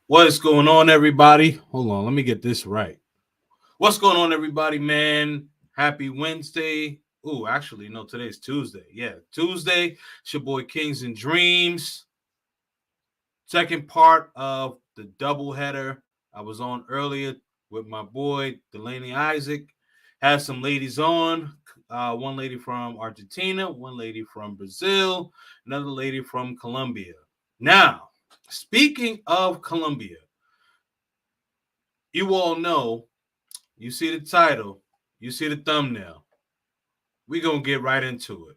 What is going on, everybody? Hold on, let me get this right. What's going on, everybody, man? Happy Wednesday. Ooh, actually, no, today's Tuesday. Yeah, Tuesday. It's your boy Kings and Dreams. Second part of the doubleheader. I was on earlier with my boy Delaney Isaac. Had some ladies on. One lady from Argentina, one lady from Brazil, another lady from Colombia. Now, speaking of Colombia, you all know, you see the title, you see the thumbnail. We're going to get right into it.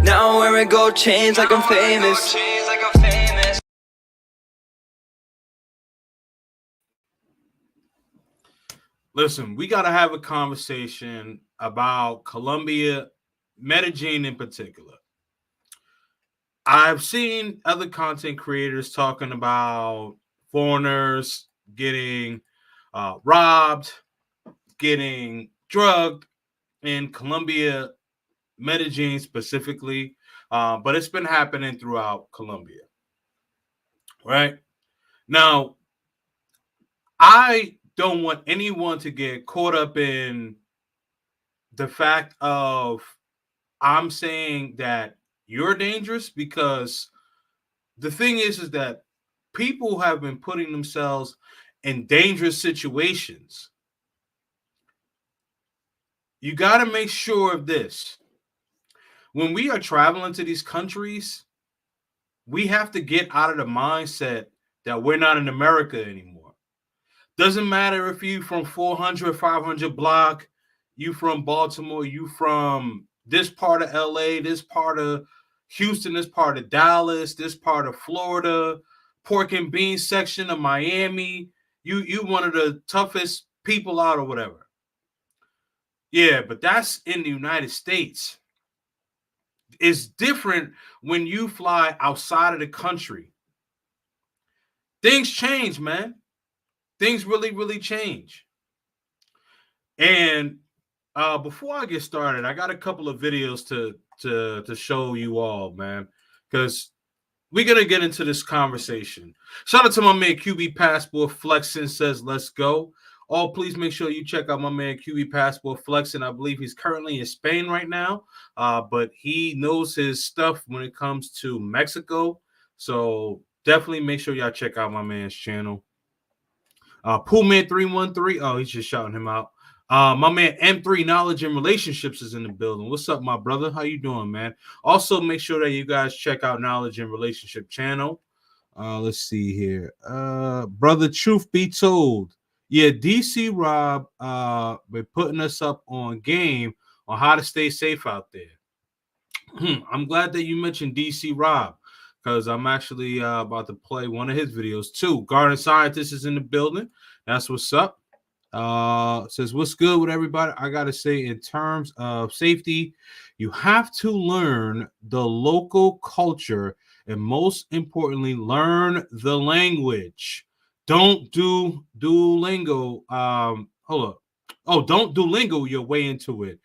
Now where it go change like I'm famous. Listen, we got to have a conversation about Colombia, Medellin in particular. I've seen other content creators talking about foreigners getting robbed, getting drugged in Colombia, Medellin specifically, but it's been happening throughout Colombia, right? Now, I don't want anyone to get caught up in the fact of I'm saying that you're dangerous, because the thing is that people have been putting themselves in dangerous situations. You got to make sure of this. When we are traveling to these countries, we have to get out of the mindset that we're not in America anymore. Doesn't matter if you from 400, 500 block, you from Baltimore, you from this part of LA, this part of Houston, this part of Dallas, this part of Florida, pork and beans section of Miami. You one of the toughest people out or whatever. Yeah, but that's in the United States. It's different when you fly outside of the country. Things change, man. Things really, really change. And before I get started, I got a couple of videos to show you all, man, because we're gonna get into this conversation. Shout out to my man QB Passport Flexing says, "Let's go." Oh, please make sure you check out my man QB Passport Flexing. I believe he's currently in Spain right now, but he knows his stuff when it comes to Mexico. So definitely make sure y'all check out my man's channel. Poolman 313. Oh, he's just shouting him out. My man M3 Knowledge and Relationships is in the building. What's up, my brother? How you doing, man? Also, make sure that you guys check out Knowledge and Relationship channel. Let's see here. Brother, truth be told, yeah, DC Rob been putting us up on game on how to stay safe out there. I'm glad that you mentioned DC Rob, because I'm actually about to play one of his videos too. Garden Scientist is in the building. That's what's up. Says, what's good with everybody? I gotta say, in terms of safety, you have to learn the local culture, and most importantly, learn the language. Don't do Duolingo. Hold up. Oh, don't Duolingo your way into it.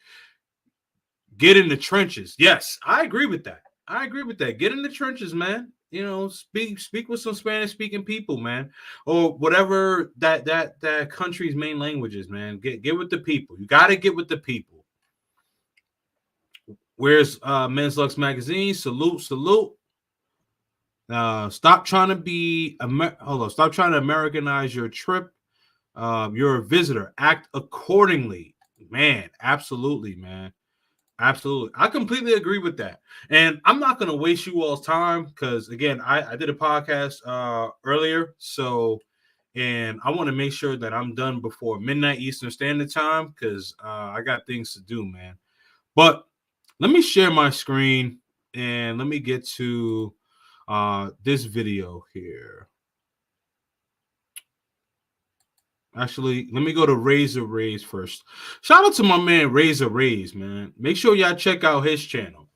Get in the trenches. Yes, I agree with that. I agree with that. Get in the trenches, man. You know, speak with some Spanish speaking people, man, or whatever that country's main language is, man. Get with the people. You got to get with the people. Where's Men's Lux magazine? Salute. Stop trying to be hold on. Stop trying to Americanize your trip. You're a visitor. Act accordingly, man. Absolutely, man. Absolutely. I completely agree with that. And I'm not going to waste you all's time because, again, I did a podcast earlier. And I want to make sure that I'm done before midnight Eastern Standard Time because I got things to do, man. But let me share my screen and let me get to this video here. Actually, let me go to Razor Rays first. Shout out to my man Razor Rays, man. Make sure y'all check out his channel.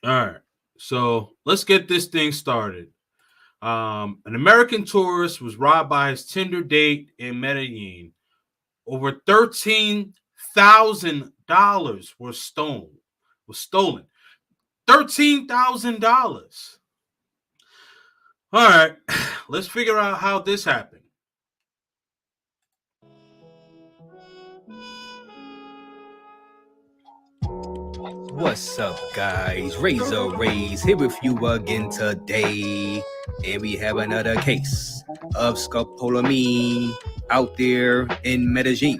All right, so let's get this thing started. An American tourist was robbed by his Tinder date in Medellin. Over $13,000 was stolen. $13,000. All right, let's figure out how this happened. What's up, guys? Razor Rays here with you again today, and we have another case of scopolamine out there in Medellin.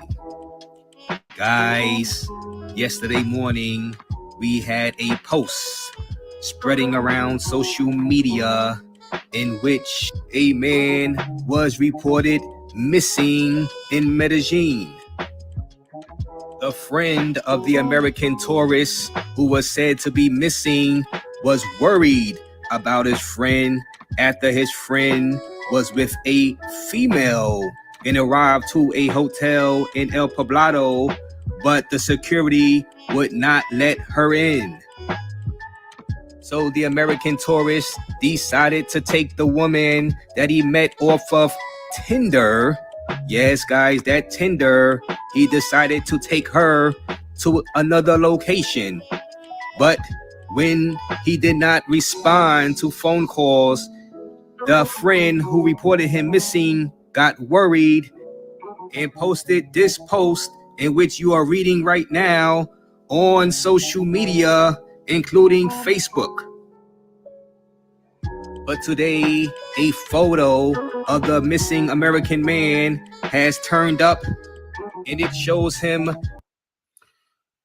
Guys, yesterday morning we had a post spreading around social media in which a man was reported missing in Medellin. The friend of the American tourist who was said to be missing was worried about his friend after his friend was with a female and arrived to a hotel in El Poblado, but the security would not let her in. So the American tourist decided to take the woman that he met off of Tinder. Yes, guys, that Tinder. He decided to take her to another location. But when he did not respond to phone calls, the friend who reported him missing got worried and posted this post in which you are reading right now on social media, including Facebook. But today, a photo of the missing American man has turned up, and it shows him. All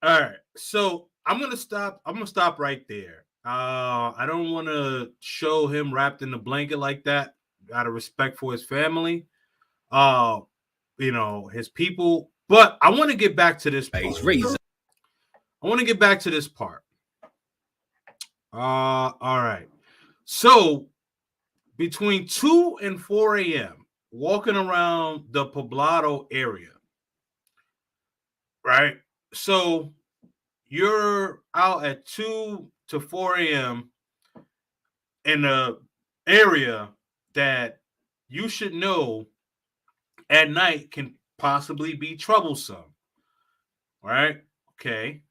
right, so I'm gonna stop right there. I don't want to show him wrapped in a blanket like that. Out of respect for his family, his people. But I want to get back to this part. I want to get back to this part. All right. So between 2 and 4 a.m., walking around the Poblado area, right? So you're out at 2 to 4 a.m. in an area that you should know at night can possibly be troublesome, right? Okay.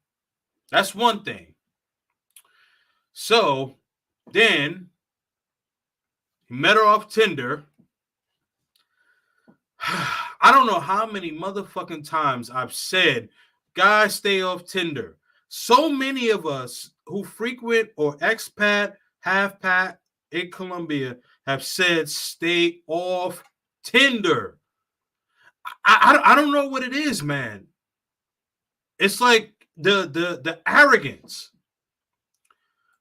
That's one thing. So then he met her off Tinder. I don't know how many motherfucking times I've said, guys, stay off Tinder. So many of us who frequent or expat, half-pat in Colombia have said, stay off Tinder. I don't know what it is, man. It's like the arrogance.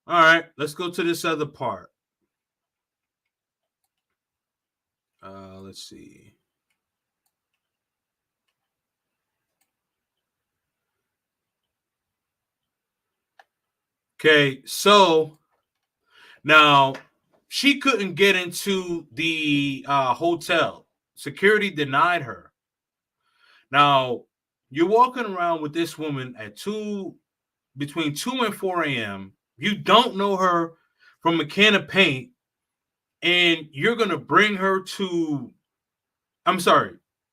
All right, let's go to this other part. Let's see. Okay, so now she couldn't get into the hotel. Security denied her. Now, you're walking around with this woman at between 2 and 4 a.m. You don't know her from a can of paint, and you're going to bring her to,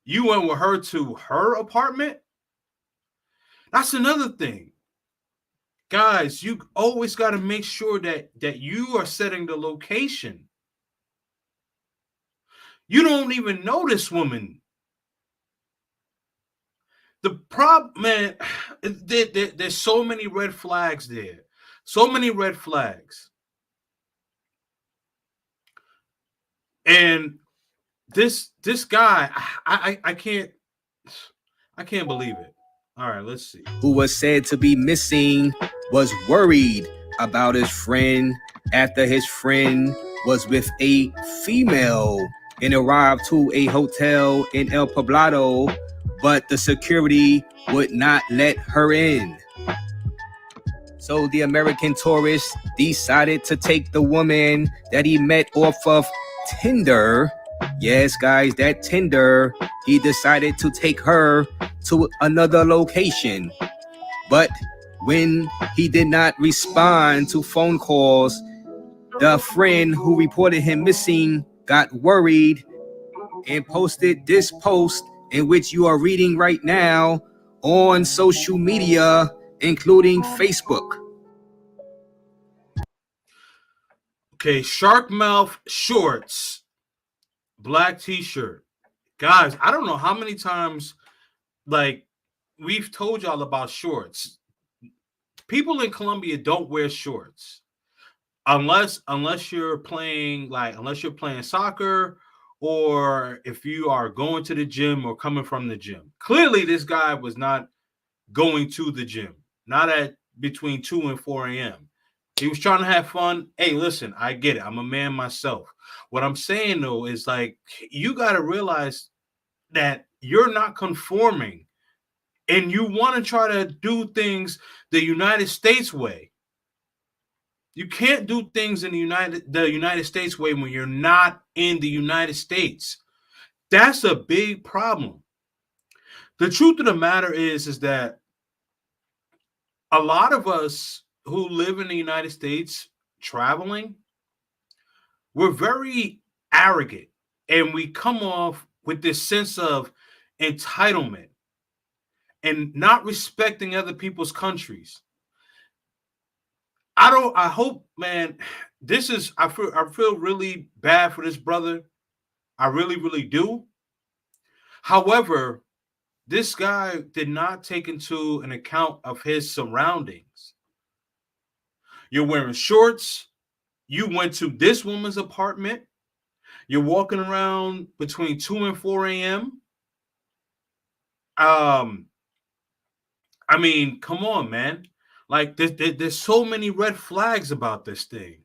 you went with her to her apartment? That's another thing. Guys, you always got to make sure that you are setting the location. You don't even know this woman. The problem, man, there's so many red flags there. So many red flags. And this guy, I can't believe it. All right, let's see. Who was said to be missing was worried about his friend after his friend was with a female and arrived to a hotel in El Poblado, but the security would not let her in. So the American tourist decided to take the woman that he met off of Tinder. Yes, guys, that Tinder. He decided to take her to another location. But when he did not respond to phone calls, the friend who reported him missing got worried and posted this post in which you are reading right now on social media, including Facebook. Okay, shark mouth shorts, black t-shirt. Guys, I don't know how many times like we've told y'all about shorts. People in Colombia don't wear shorts unless you're playing unless you're playing soccer or if you are going to the gym or coming from the gym. Clearly, this guy was not going to the gym, not at between 2 and 4 a.m. He was trying to have fun. Hey, listen, I get it. I'm a man myself. What I'm saying though is like you got to realize that you're not conforming and you want to try to do things the United States way. You can't do things in the United States way when you're not in the United States. That's a big problem. The truth of the matter is that a lot of us who live in the United States traveling, we're very arrogant and we come off with this sense of entitlement and not respecting other people's countries. I hope, man, I feel really bad for this brother. I really, really do. However, this guy did not take into an account of his surroundings. You're wearing shorts. You went to this woman's apartment. You're walking around between 2 and 4 a.m. Um, I mean, come on, man. Like there's so many red flags about this thing.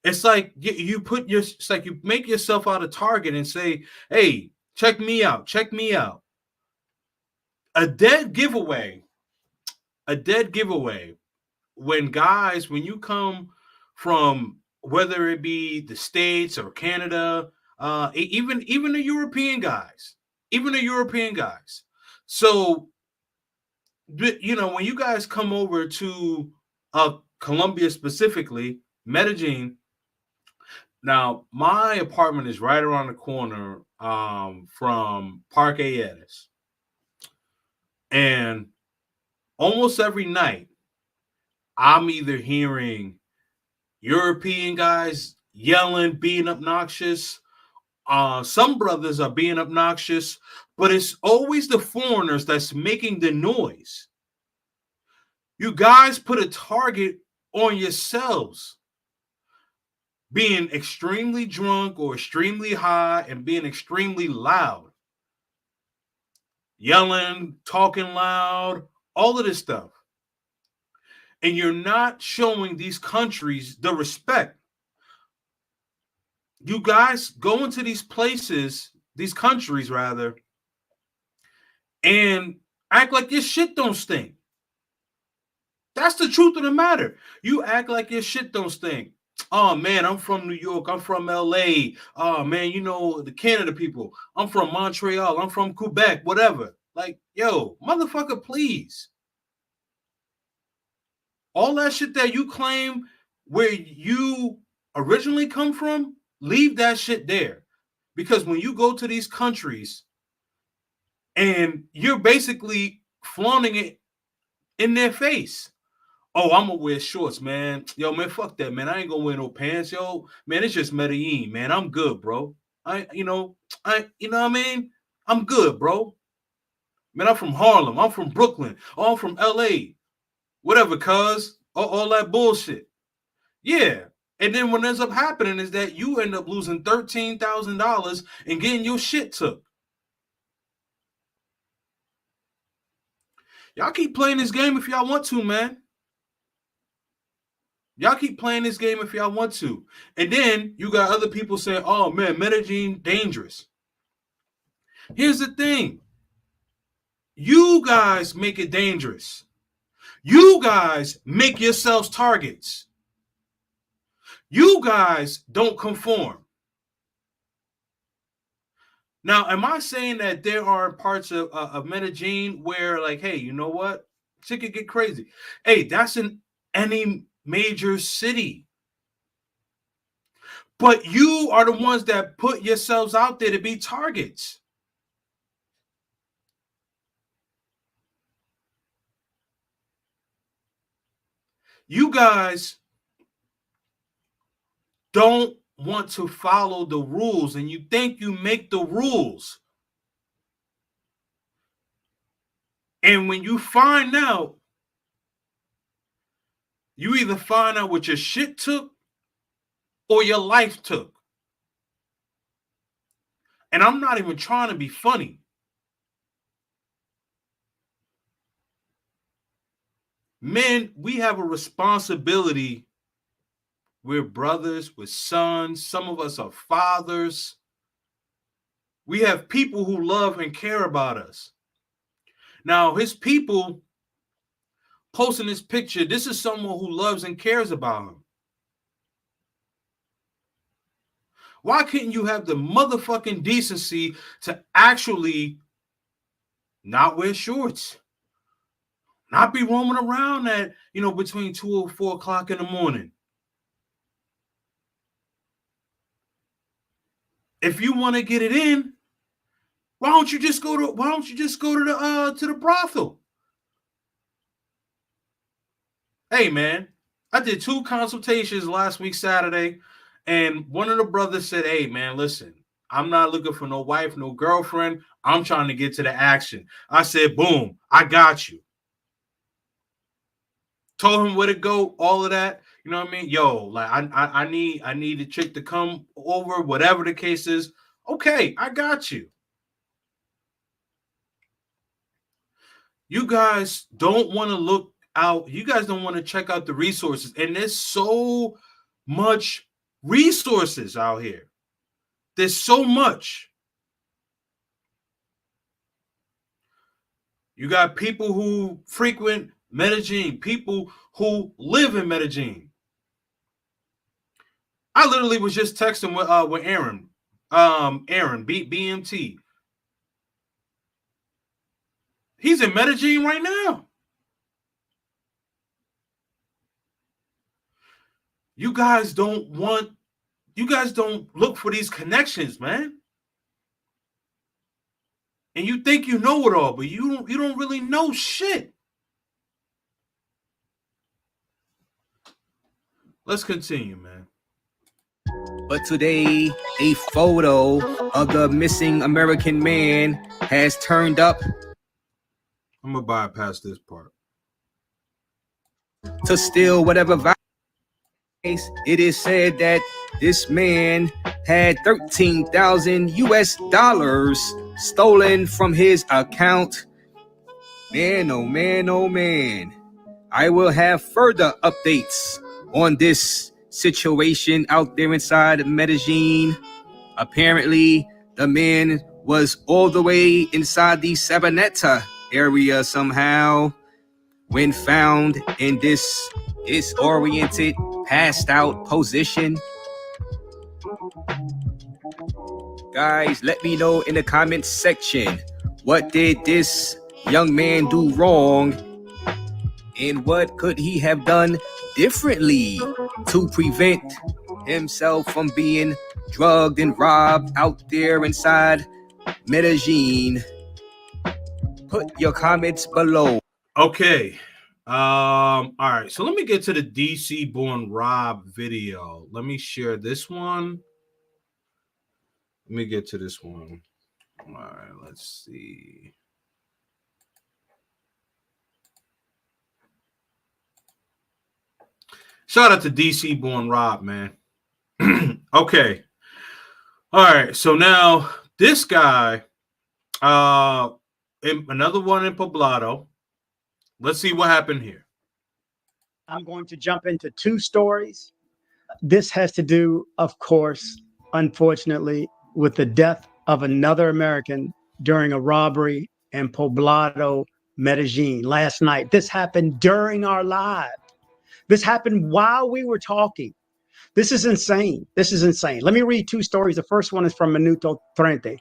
It's like it's like you make yourself out a target and say, "Hey, check me out, check me out." A dead giveaway, a dead giveaway. When you come from whether it be the States or Canada, even the European guys, even the European guys. So when you guys come over to Colombia specifically, Medellin. Now, my apartment is right around the corner from Parque Edes. And almost every night, I'm either hearing European guys yelling, being obnoxious. Some brothers are being obnoxious, but it's always the foreigners that's making the noise. You guys put a target on yourselves. Being extremely drunk or extremely high and being extremely loud, yelling, talking loud, all of this stuff. And you're not showing these countries the respect. You guys go into these places, these countries rather, and act like your shit don't stink. That's the truth of the matter. You act like your shit don't stink. Oh man, I'm from New York. I'm from LA. Oh man, the Canada people. I'm from Montreal. I'm from Quebec, whatever. Like, yo, motherfucker, please. All that shit that you claim where you originally come from, leave that shit there. Because when you go to these countries and you're basically flaunting it in their face. Oh, I'm gonna wear shorts, man. Yo, man, fuck that, man. I ain't gonna wear no pants, yo. Man, it's just Medellin, man. I'm good, bro. You know what I mean? I'm good, bro. Man, I'm from Harlem. I'm from Brooklyn. Oh, I'm from LA. Whatever, cuz. All that bullshit. Yeah. And then what ends up happening is that you end up losing $13,000 and getting your shit took. Y'all keep playing this game if y'all want to, man. Y'all keep playing this game if y'all want to. And then you got other people saying, oh, man, Medellin dangerous. Here's the thing. You guys make it dangerous. You guys make yourselves targets. You guys don't conform. Now, am I saying that there are parts of Medellin where, like, hey, you know what? Shit could get crazy. Hey, that's in any major city. But you are the ones that put yourselves out there to be targets. You guys don't want to follow the rules, and you think you make the rules. And when you find out, you either find out what your shit took or your life took. And I'm not even trying to be funny. Men, we have a responsibility. We're brothers, we're sons. Some of us are fathers. We have people who love and care about us. Now, his people posting this picture, this is someone who loves and cares about him. Why couldn't you have the motherfucking decency to actually not wear shorts? Not be roaming around at, between 2 or 4 o'clock in the morning. If you want to get it in, why don't you just go to the brothel? Hey man, I did 2 consultations last week Saturday, and one of the brothers said, "Hey man, listen, I'm not looking for no wife, no girlfriend. I'm trying to get to the action." I said, "Boom, I got you." Told him where to go, all of that. You know what I mean? Yo, like I need a chick to come over, whatever the case is. Okay, I got you. You guys don't want to look out. You guys don't want to check out the resources. And there's so much resources out here. There's so much. You got people who frequent Medellin, people who live in Medellin. I literally was just texting with Aaron, BMT. He's in Medellin right now. You guys don't look for these connections, man. And you think you know it all, but you don't really know shit. Let's continue, man. But today, a photo of the missing American man has turned up. I'm gonna bypass this part. To steal whatever vice. It is said that this man had 13,000 US dollars stolen from his account. Man, oh man, oh man. I will have further updates on this situation out there inside Medellin. Apparently, the man was all the way inside the Sabaneta area somehow when found in this disoriented, passed out position. Guys, let me know in the comments section, what did this young man do wrong, and what could he have done differently to prevent himself from being drugged and robbed out there inside Medellin? Put your comments below. Okay. All right. So let me get to the DC Born Rob video. Let me share this one. Let me get to this one. All right. Let's see. Shout out to DC Born Rob, man. Okay. All right. So now this guy, another one in Poblado. Let's see what happened here. I'm going to jump into 2 stories. This has to do, of course, unfortunately, with the death of another American during a robbery in Poblado, Medellin last night. This happened during our live. This happened while we were talking. This is insane. This is insane. Let me read 2 stories. The first one is from Minuto Trente.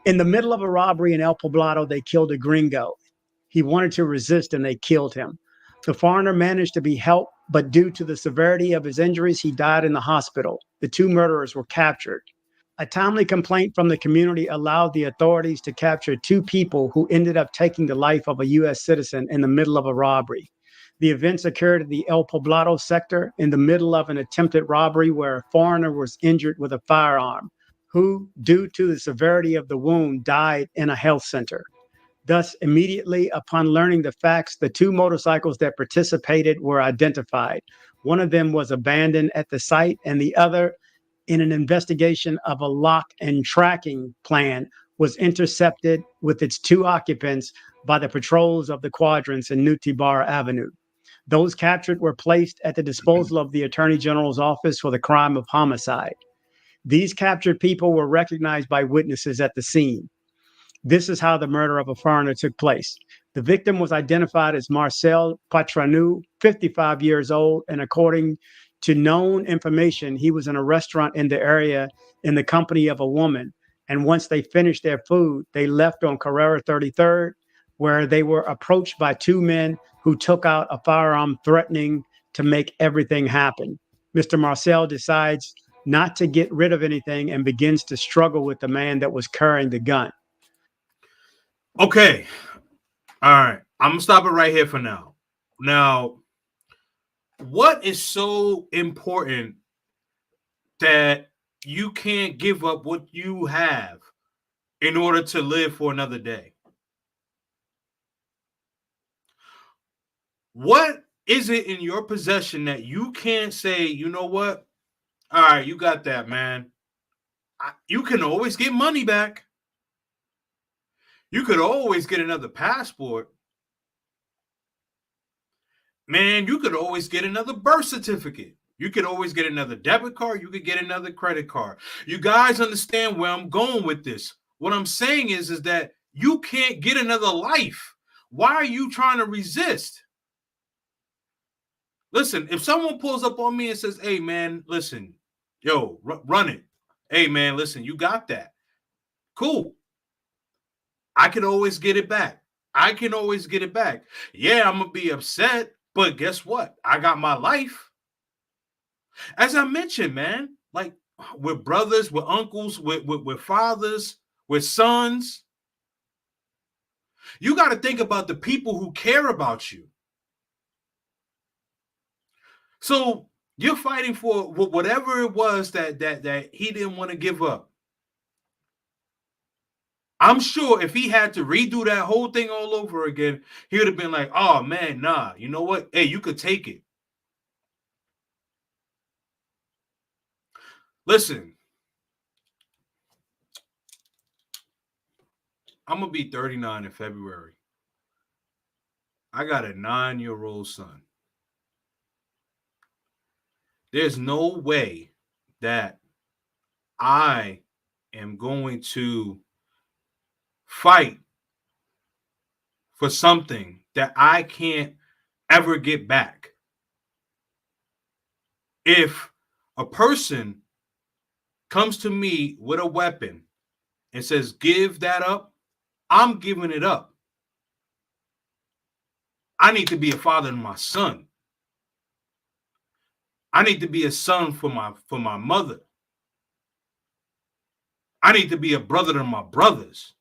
In the middle of a robbery in El Poblado, they killed a gringo. He wanted to resist and they killed him. The foreigner managed to be helped, but due to the severity of his injuries, he died in the hospital. The 2 murderers were captured. A timely complaint from the community allowed the authorities to capture 2 people who ended up taking the life of a U.S. citizen in the middle of a robbery. The events occurred in the El Poblado sector in the middle of an attempted robbery where a foreigner was injured with a firearm, who, due to the severity of the wound, died in a health center. Thus, immediately upon learning the facts, the two motorcycles that participated were identified. One of them was abandoned at the site, and the other, in an investigation of a lock and tracking plan, was intercepted with its two occupants by the patrols of the quadrants in Nutibar Avenue. Those captured were placed at the disposal of the Attorney General's office for the crime of homicide. These captured people were recognized by witnesses at the scene. This is how the murder of a foreigner took place. The victim was identified as Marcel Patranu, 55 years old, and according to known information, he was in a restaurant in the area in the company of a woman. And once they finished their food, they left on Carrera 33rd, where they were approached by two men who took out a firearm, threatening to make everything happen. Mr. Marcel decides not to get rid of anything and begins to struggle with the man that was carrying the gun. Okay. All right. I'm going to stop it right here for now. Now, what is so important that you can't give up what you have in order to live for another day? What is it in your possession that you can't say, you know what? All right, you got that, man. You can always get money back. You could always get another passport. Man, you could always get another birth certificate. You could always get another debit card. You could get another credit card. You guys understand where I'm going with this. What I'm saying is that you can't get another life. Why are you trying to resist? Listen, if someone pulls up on me and says, hey, man, listen, yo, run it. Hey, man, listen, you got that. Cool. I can always get it back. I can always get it back. Yeah, I'm going to be upset, but guess what? I got my life. As I mentioned, man, like we're brothers, we're uncles, we're fathers, we're sons. You got to think about the people who care about you. So you're fighting for whatever it was that he didn't want to give up. I'm sure if he had to redo that whole thing all over again, he would have been like, oh, man, nah, you know what? Hey, you could take it. Listen, I'm going to be 39 in February. I got a 9-year-old son. There's no way that I am going to fight for something that I can't ever get back. If a person comes to me with a weapon and says, give that up, I'm giving it up. I need to be a father to my son. I need to be a son for my mother. I need to be a brother to my brothers.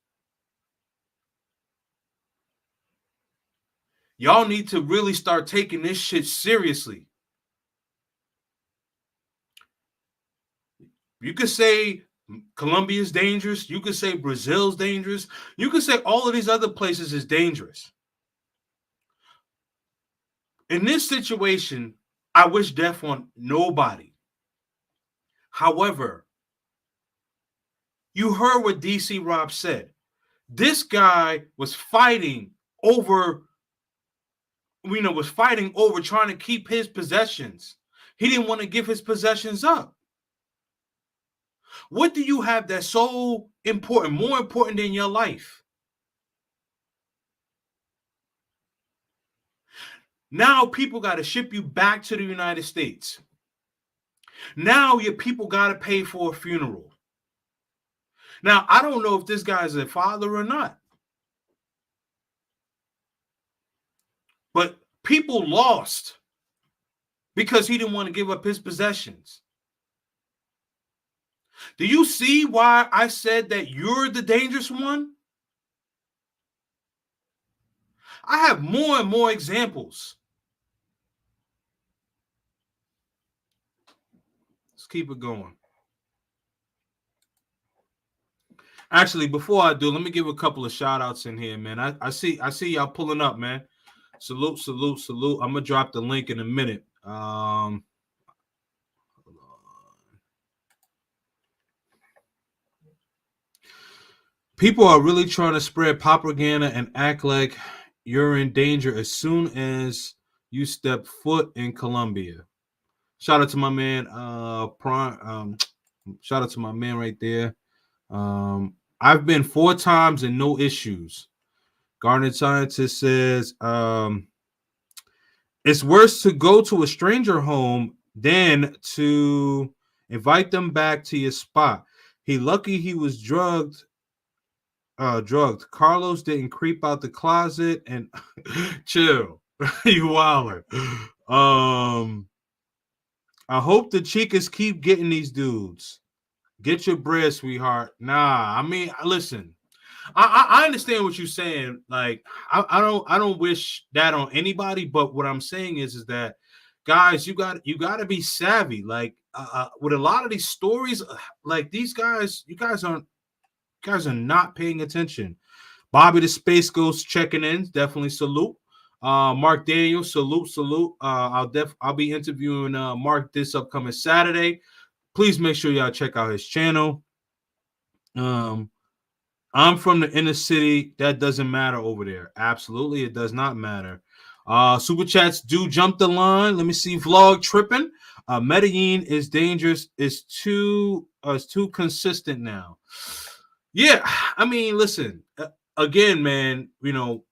Y'all need to really start taking this shit seriously. You could say Colombia is dangerous. You could say Brazil's dangerous. You could say all of these other places is dangerous. In this situation, I wish death on nobody. However, you heard what DC Rob said. This guy was fighting over trying to keep his possessions. He didn't want to give his possessions up. What do you have that's so important, more important than your life? Now people got to ship you back to the United States. Now your people got to pay for a funeral. Now, I don't know if this guy is a father or not. But people lost because he didn't want to give up his possessions. Do you see why I said that you're the dangerous one? I have more and more examples. keep it going. Actually, before I do, let me give a couple of shout outs in here, man. I see y'all pulling up, man. Salute, salute, salute. I'm gonna drop the link in a minute. People are really trying to spread propaganda and act like you're in danger as soon as you step foot in Colombia. Shout out to my man, shout out to my man right there. I've been 4 times and no issues. Garnet Scientist says, it's worse to go to a stranger home than to invite them back to your spot. He lucky he was drugged. Carlos didn't creep out the closet and chill. You wildin'. I hope the chicas keep getting these dudes. Get your bread, sweetheart. Nah, I mean, listen. I understand what you're saying. Like, I don't wish that on anybody. But what I'm saying is that, guys, you got to be savvy. Like, with a lot of these stories, like these guys, you guys are not paying attention. Bobby the Space Ghost checking in. Definitely salute. Mark Daniels, salute. I'll be interviewing Mark this upcoming Saturday. Please make sure y'all check out his channel. I'm from the inner city. That doesn't matter over there. Absolutely, it does not matter. Super chats do jump the line. Let me see. Vlog tripping. Medellin is dangerous. It's too consistent now. Yeah, I mean, listen. Again, man. You know,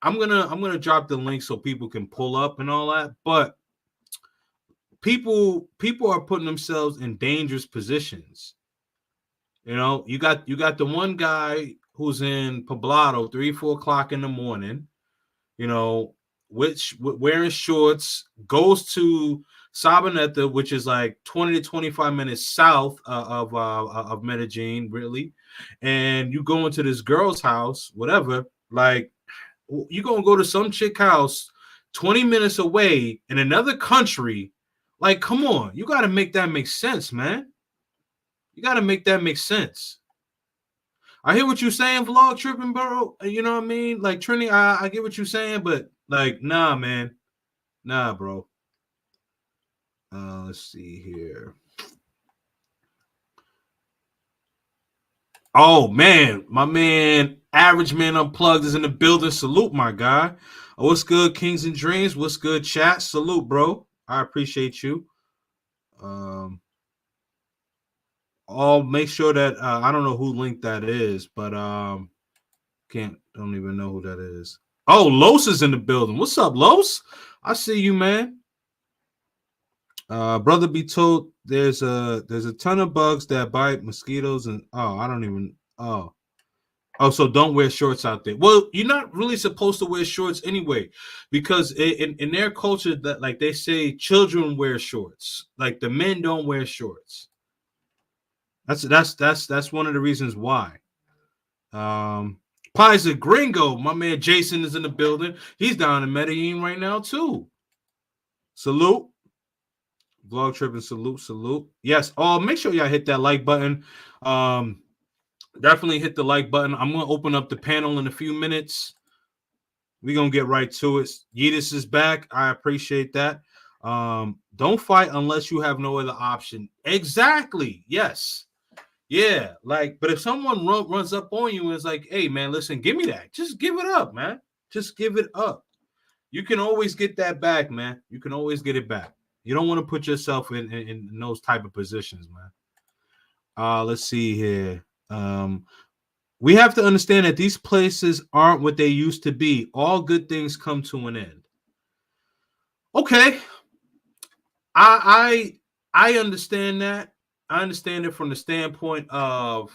I'm gonna drop the link so people can pull up and all that. But people are putting themselves in dangerous positions. You know, you got the one guy who's in Poblado 3-4 o'clock in the morning, you know, wearing shorts, goes to Sabaneta, which is like 20 to 25 minutes south of Medellin, really. And you go into this girl's house, whatever, like you're going to go to some chick house 20 minutes away in another country. Like, come on, you got to make that make sense, man. You got to make that make sense. I hear what you're saying, vlog tripping, bro. You know what I mean? Like, Trini, I get what you're saying, but like, nah, man. Nah, bro. Let's see here. Oh, man. My man, Average Man Unplugged is in the building. Salute, my guy. What's good, Kings and Dreams? What's good, chat? Salute, bro. I appreciate you. I'll make sure that I don't know who link that is, but don't even know who that is. Oh, Los is in the building. What's up, Los? I see you, man. Brother be told there's a ton of bugs that bite, mosquitoes, and so don't wear shorts out there. Well, you're not really supposed to wear shorts anyway, because in their culture, that like they say children wear shorts, like the men don't wear shorts. That's one of the reasons why. Pisa Gringo, my man Jason is in the building. He's down in Medellin right now too. Salute. Vlog tripping, salute. Yes. Oh, make sure y'all hit that like button. Definitely hit the like button. I'm gonna open up the panel in a few minutes. We're gonna get right to it. Yeetus is back. I appreciate that. Don't fight unless you have no other option. Exactly. Yes. Yeah, like, but if someone runs up on you and is like, hey, man, listen, give me that. Just give it up, man. Just give it up. You can always get that back, man. You can always get it back. You don't want to put yourself in those type of positions, man. Let's see here. We have to understand that these places aren't what they used to be. All good things come to an end. Okay. I understand that. I understand it from the standpoint of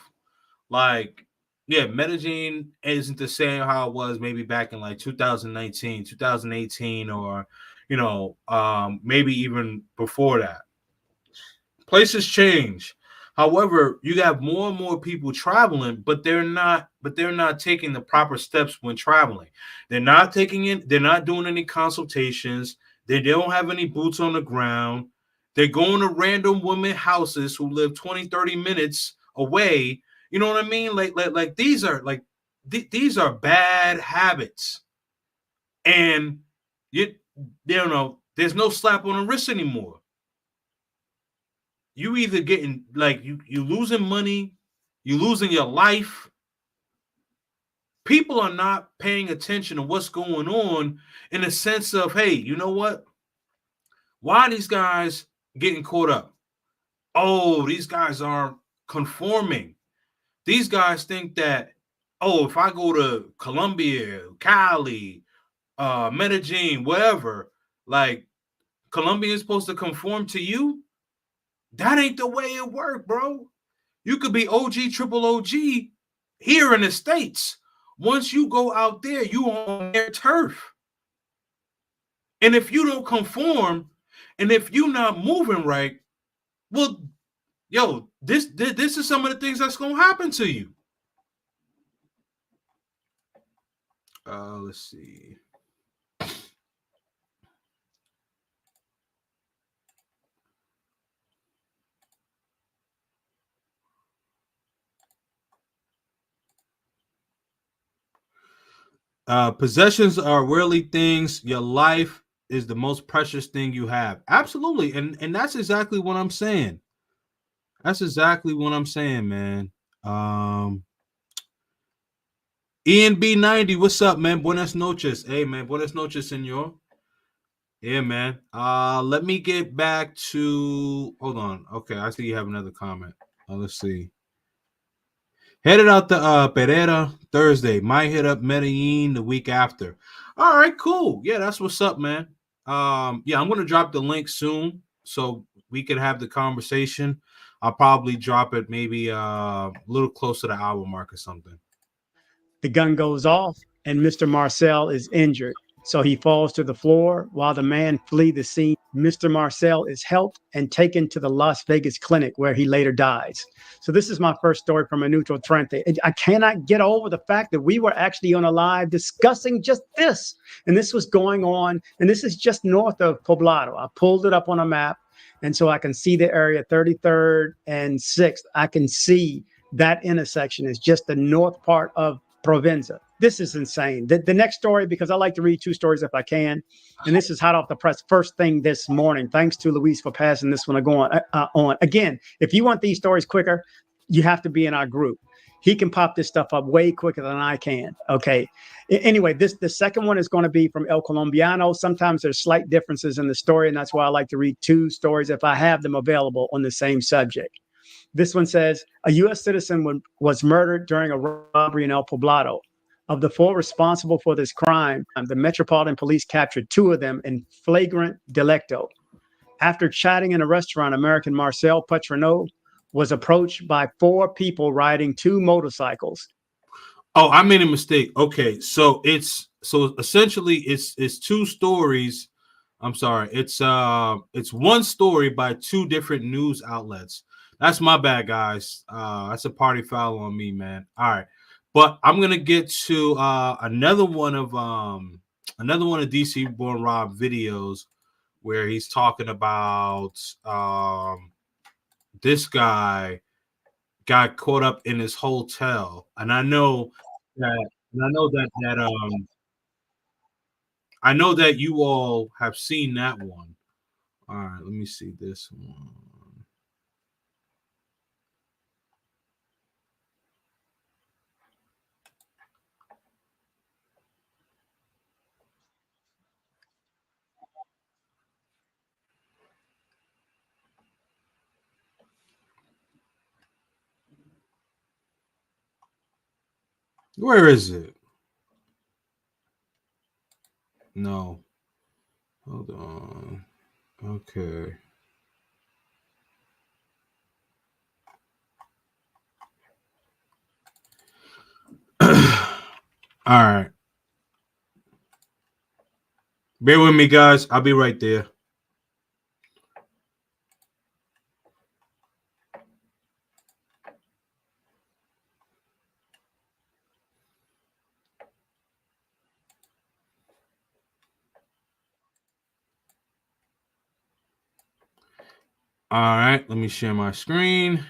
like, yeah, Medellin isn't the same how it was maybe back in like 2019, 2018, or, you know, maybe even before that. Places change. However, you have more and more people traveling, but they're not taking the proper steps when traveling. They're not doing any consultations. They don't have any boots on the ground. They're going to random women houses who live 20, 30 minutes away. You know what I mean? Like these are these are bad habits. And you know, there's no slap on the wrist anymore. You either getting like you losing money, you losing your life. People are not paying attention to what's going on in the sense of, hey, you know what? Why are these guys getting caught up? Oh, these guys aren't conforming. These guys think that, oh, if I go to Colombia, Cali, Medellin, wherever, like Colombia is supposed to conform to you. That ain't the way it work, bro. You could be OG, triple OG here in the States. Once you go out there, you on their turf. And if you don't conform, and if you're not moving right, well, yo, this is some of the things that's gonna happen to you. Let's see. Possessions are worldly things. Your life is the most precious thing you have. Absolutely, and that's exactly what I'm saying. That's exactly what I'm saying, man. Um, ENB90, what's up, man? Buenas noches. Hey, man, buenas noches, senor. Yeah, man. Let me get back to. Hold on. Okay, I see you have another comment. Let's see. Headed out to Pereira Thursday. Might hit up Medellin the week after. All right, cool. Yeah, that's what's up, man. Yeah, I'm gonna drop the link soon so we can have the conversation. I'll probably drop it maybe a little close to the hour mark or something. The gun goes off, and Mr. Marcel is injured. So he falls to the floor while the man flee the scene. Mr. Marcel is helped and taken to the Las Vegas clinic where he later dies. So this is my first story from a neutral Trente. I cannot get over the fact that we were actually on a live discussing just this. And this was going on. And this is just north of Poblado. I pulled it up on a map. And so I can see the area 33rd and 6th. I can see that intersection is just the north part of Provenza. This is insane. The next story, because I like to read two stories if I can, and this is hot off the press first thing this morning. Thanks to Luis for passing this one on. Again, if you want these stories quicker, you have to be in our group. He can pop this stuff up way quicker than I can. Okay. Anyway, the second one is going to be from El Colombiano. Sometimes there's slight differences in the story, and that's why I like to read two stories if I have them available on the same subject. This one says a U.S. citizen was murdered during a robbery in El Poblado. Of the four responsible for this crime, the Metropolitan Police captured two of them in flagrant delicto. After chatting in a restaurant, American Marcel Petrino was approached by four people riding two motorcycles. Oh, I made a mistake. Okay, so essentially it's two stories. I'm sorry. It's one story by two different news outlets. That's my bad, guys. That's a party foul on me, man. All right. But I'm gonna get to another one of DC Born Rob videos where he's talking about this guy got caught up in his hotel, and I know I know that you all have seen that one. All right, let me see this one. Where is it? No. Hold on. Okay. All right. Bear with me, guys. I'll be right there. All right, let me share my screen.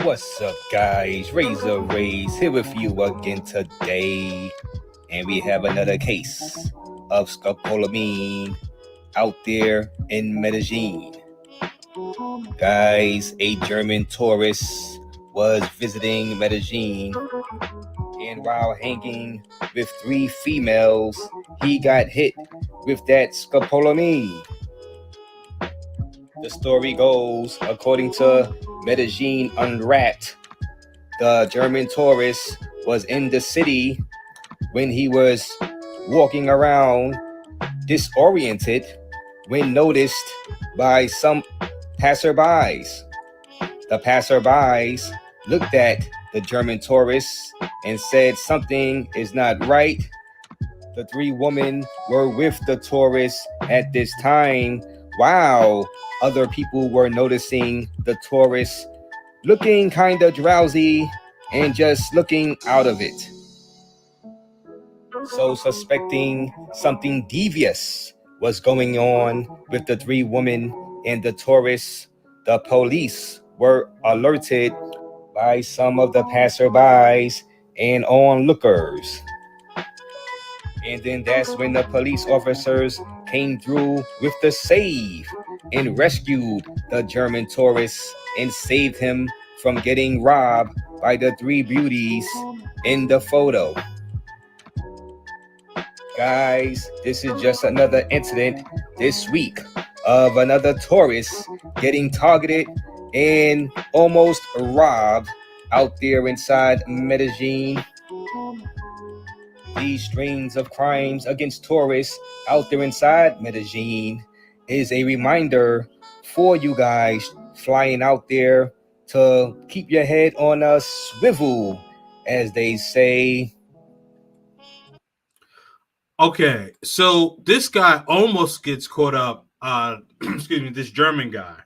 What's up, guys? Razor Rays here with you again today, and we have another case of scopolamine out there in Medellin. Guys, a German tourist was visiting Medellin, and while hanging with 3 females, he got hit with that scopolamine. The story goes, according to Medellin Unwrapped, the German tourist was in the city when he was walking around disoriented when noticed by some passerbys. The passerbys looked at the German tourist and said something is not right. The 3 women were with the tourist at this time, while other people were noticing the tourist looking kind of drowsy and just looking out of it. So, suspecting something devious was going on with the 3 women and the tourists, the police were alerted by some of the passerbys and onlookers. And then that's when the police officers came through with the save and rescued the German tourist and saved him from getting robbed by the 3 beauties in the photo. Guys, this is just another incident this week of another tourist getting targeted and almost robbed out there inside Medellin. These strings of crimes against tourists out there inside Medellin is a reminder for you guys flying out there to keep your head on a swivel, as they say. Okay, so this guy almost gets caught up. Excuse me, this German guy.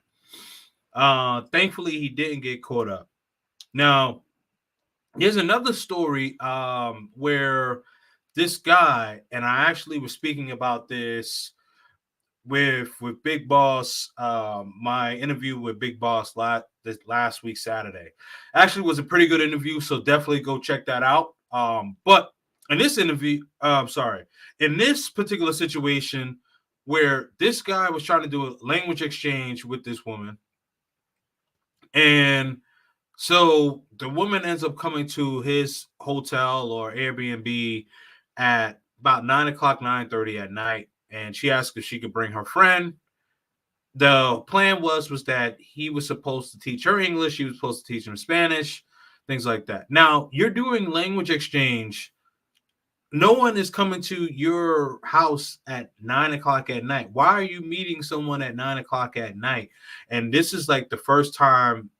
Thankfully, he didn't get caught up. Now, there's another story where this guy, and I actually was speaking about this with Big Boss. My interview with Big Boss last week Saturday actually was a pretty good interview, so definitely go check that out. But in this interview, in this particular situation where this guy was trying to do a language exchange with this woman, and so the woman ends up coming to his hotel or Airbnb at about 9:00, 9:30 at night, and she asked if she could bring her friend. The plan was that he was supposed to teach her English, she was supposed to teach him Spanish, things like that. Now, you're doing language exchange. No one is coming to your house at 9:00 at night. Why are you meeting someone at 9:00 at night? And this is like the first time.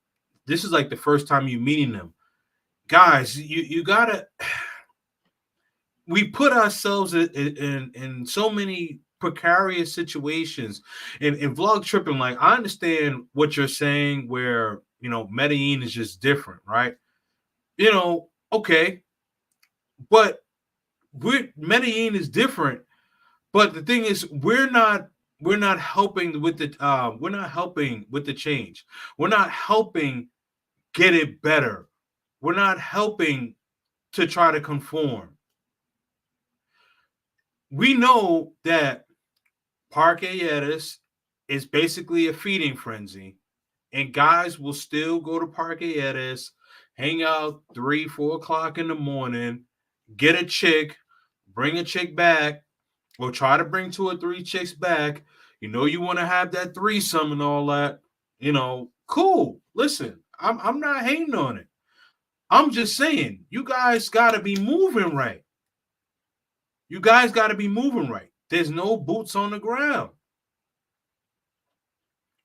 This is like the first time you meeting them, guys. You gotta. We put ourselves in so many precarious situations in vlog tripping. Like, I understand what you're saying, where Medellin is just different, right? Okay, but Medellin is different. But the thing is, we're not helping with the we're not helping with the change. We're not helping get it better. We're not helping to try to conform. We know that Parque Yetis is basically a feeding frenzy, and guys will still go to Parque Yetis, hang out 3, 4 o'clock in the morning, get a chick, bring a chick back, or try to bring 2 or 3 chicks back. You want to have that threesome and all that. Cool. Listen, I'm not hating on it. I'm just saying, you guys got to be moving right. You guys got to be moving right. There's no boots on the ground.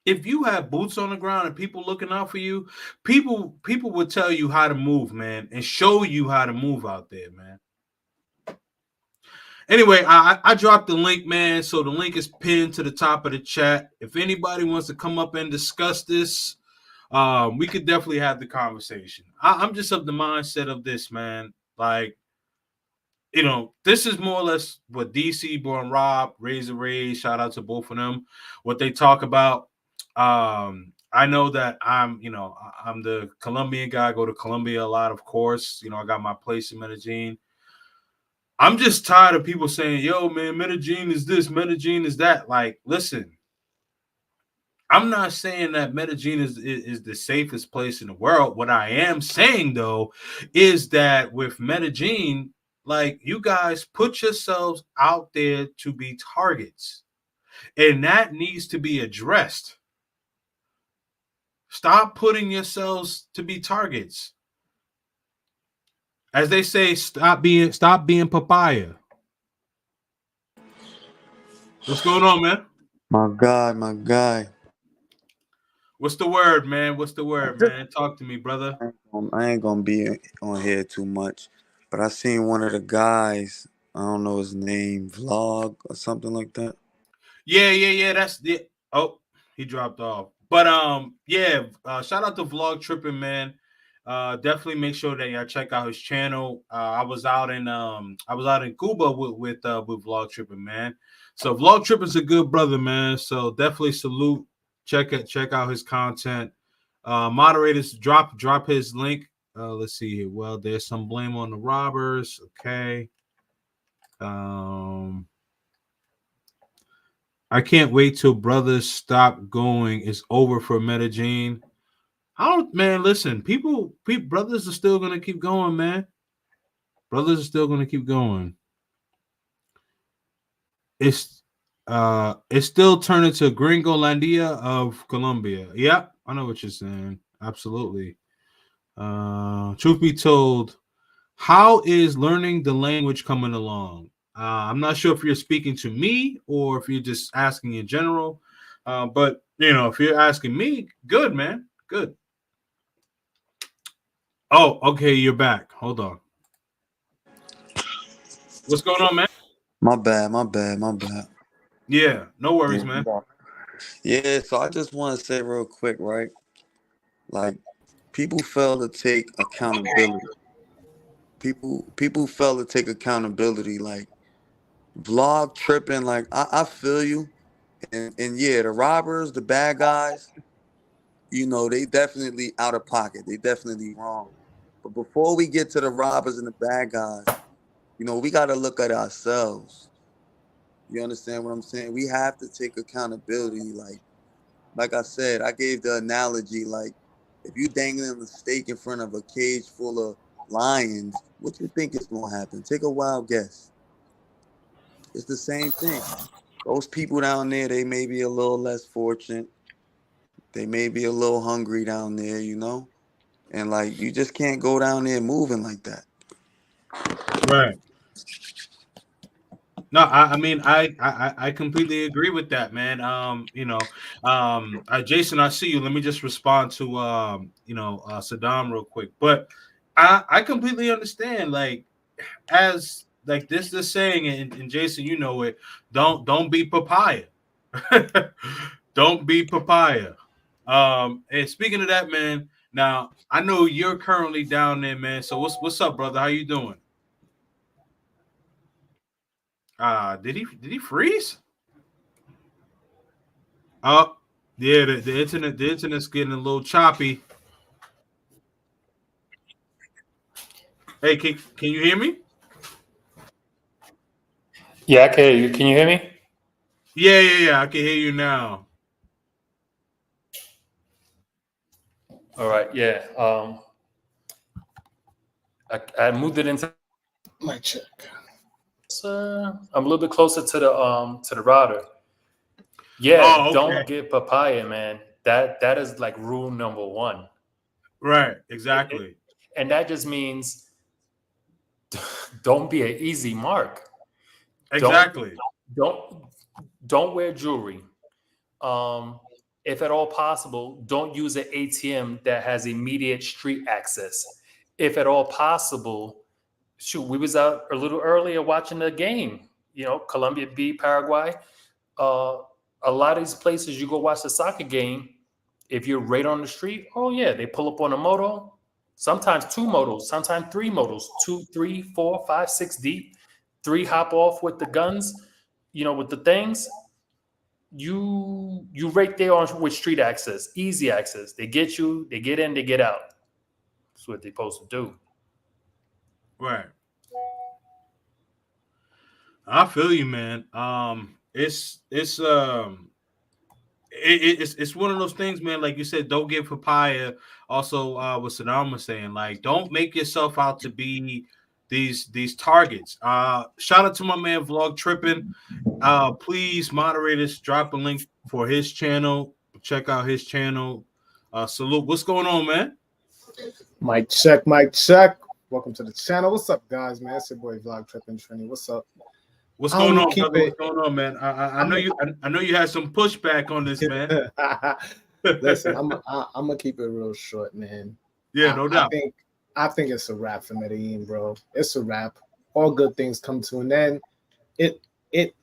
if you have boots on the ground and people looking out for you, people will tell you how to move, man, and show you how to move out there, man. Anyway, I dropped the link, man. So the link is pinned to the top of the chat. If anybody wants to come up and discuss this, we could definitely have the conversation. I'm just of the mindset of this, man. Like, this is more or less what DC, Born Rob, Razor Ray, shout out to both of them, what they talk about. I know that I'm the Colombian guy. I go to Colombia a lot, of course. I got my place in Medellin. I'm just tired of people saying, yo, man, Medellin is this, Medellin is that. Like, listen, I'm not saying that Medellin is the safest place in the world. What I am saying, though, is that with Medellin, like, you guys put yourselves out there to be targets, and that needs to be addressed. Stop putting yourselves to be targets. As they say, stop being papaya. What's going on, man? My guy. What's the word, man? What's the word, man? Talk to me, brother. I ain't gonna be on here too much, but I seen one of the guys. I don't know his name, vlog or something like that. Yeah. That's the. Oh, he dropped off. But yeah. Shout out to Vlog Tripping, man. Definitely make sure that y'all check out his channel. I was out in Cuba with Vlog Tripping, man. So Vlog Tripping's a good brother, man. So definitely salute. Check out his content. Moderators, drop his link. Let's see here. Well, there's some blame on the robbers. Okay. I can't wait till brothers stop going. It's over for Medellin. Man, listen, brothers are still gonna keep going, man. Brothers are still gonna keep going. It's still turning to Gringolandia of Colombia. Yep, I know what you're saying. Absolutely. Truth be told, how is learning the language coming along? I'm not sure if you're speaking to me or if you're just asking in general. But if you're asking me, good, man. Good. Oh, okay, you're back. Hold on. What's going on, man? My bad. Yeah, no worries, man. Yeah, so I just want to say real quick, right? Like, people fail to take accountability. People fail to take accountability. Like, vlog tripping. Like, I feel you, and yeah, the robbers, the bad guys, they definitely out of pocket. They definitely wrong. But before we get to the robbers and the bad guys, we got to look at ourselves. You understand what I'm saying? We have to take accountability. Like I said, I gave the analogy, like, if you dangling a steak in front of a cage full of lions, what you think is going to happen? Take a wild guess. It's the same thing. Those people down there, they may be a little less fortunate. They may be a little hungry down there, And, like, you just can't go down there moving like that. Right. No, I mean, I completely agree with that, man. Jason, I see you. Let me just respond to Saddam real quick. But I completely understand. Like, as like this saying, and Jason, you know it. Don't be papaya. Don't be papaya. And speaking of that, man. Now I know you're currently down there, man. So what's up, brother? How you doing? Did he freeze? Oh, yeah, the internet's getting a little choppy. Hey, can you hear me? Yeah, I can hear you. Can you hear me? Yeah. I can hear you now. All right. Yeah. I moved it into my check. So I'm a little bit closer to the router. Yeah. Oh, okay. Don't get papaya, man. That is like rule number one. Right. Exactly. And that just means don't be an easy mark. Exactly. Don't wear jewelry. if at all possible, don't use an ATM that has immediate street access. If at all possible, shoot, we was out a little earlier watching the game. Colombia beat Paraguay. Uh, a lot of these places you go watch the soccer game, if you're right on the street, oh yeah, they pull up on a moto. Sometimes 2 motos, sometimes 3 motos, 2, 3, 4, 5, 6 deep. 3 hop off with the guns, with the things. You right there on with street access, easy access. They get you, they get in, they get out. That's what they're supposed to do. Right. I feel you, man. It's one of those things, man. Like you said, don't get papaya. Also, what Saddam was saying, like, don't make yourself out to be these targets. Shout out to my man Vlog Tripping. Please, moderators, drop a link for his channel. Check out his channel. Salute. What's going on, man? Mic check, mic check. Welcome to the channel. What's up, guys, man? It's your boy Vlog Tripping Trini. What's up? What's going on, brother? What's going on, man? I know you had some pushback on this, man. Listen, I'm gonna keep it real short, man. Yeah, no doubt. I think it's a wrap for Medellin, bro. It's a wrap. All good things come to an end. It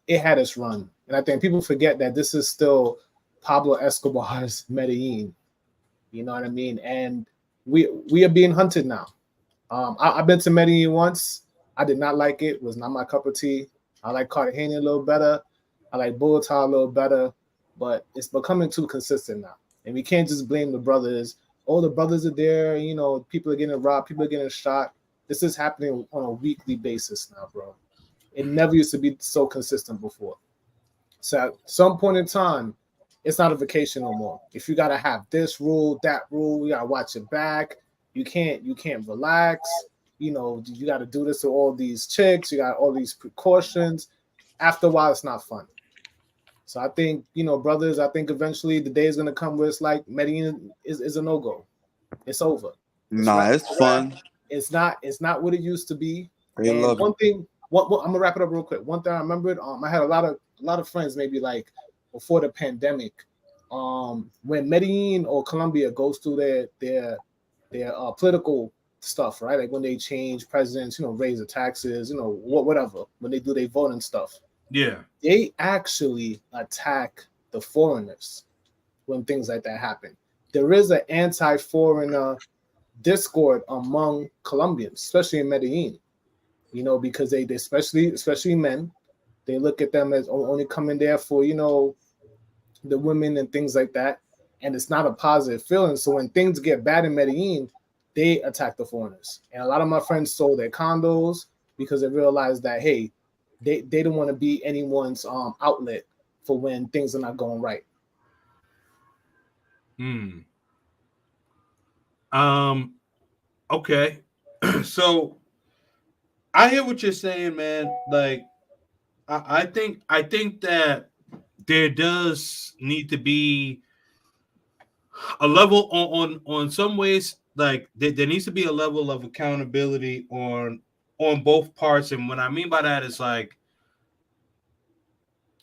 had its run, and I think people forget that this is still Pablo Escobar's Medellin. You know what I mean? And we are being hunted now. I've been to Medellin once. I did not like it. It was not my cup of tea. I like Cartagena a little better. I like Bogota a little better, but it's becoming too consistent now. And we can't just blame the brothers. Oh, the brothers are there. People are getting robbed. People are getting shot. This is happening on a weekly basis now, bro. It never used to be so consistent before. So at some point in time, it's not a vacation no more. If you got to have this rule, that rule, you got to watch your back. You can't relax. You got to do this to all these chicks. You got all these precautions. After a while, it's not fun. So I think, brothers, I think eventually the day is going to come where it's like Medellin is a no-go. It's over. It's fun. It's not what it used to be. I'm going to wrap it up real quick. One thing I remembered, I had a lot of friends, maybe like before the pandemic, when Medellin or Colombia goes through their political stuff, right? Like when they change presidents, raise the taxes, whatever, when they do their voting stuff. Yeah. They actually attack the foreigners when things like that happen. There is an anti-foreigner discord among Colombians, especially in Medellin, because they especially men, they look at them as only coming there for, the women and things like that. And it's not a positive feeling. So when things get bad in Medellin, they attack the foreigners. And a lot of my friends sold their condos because they realized that, hey, they don't want to be anyone's outlet for when things are not going right. Okay. So I hear what you're saying, man. Like, I think that there does need to be a level on some ways. Like there needs to be a level of accountability on both parts. And what I mean by that is, like,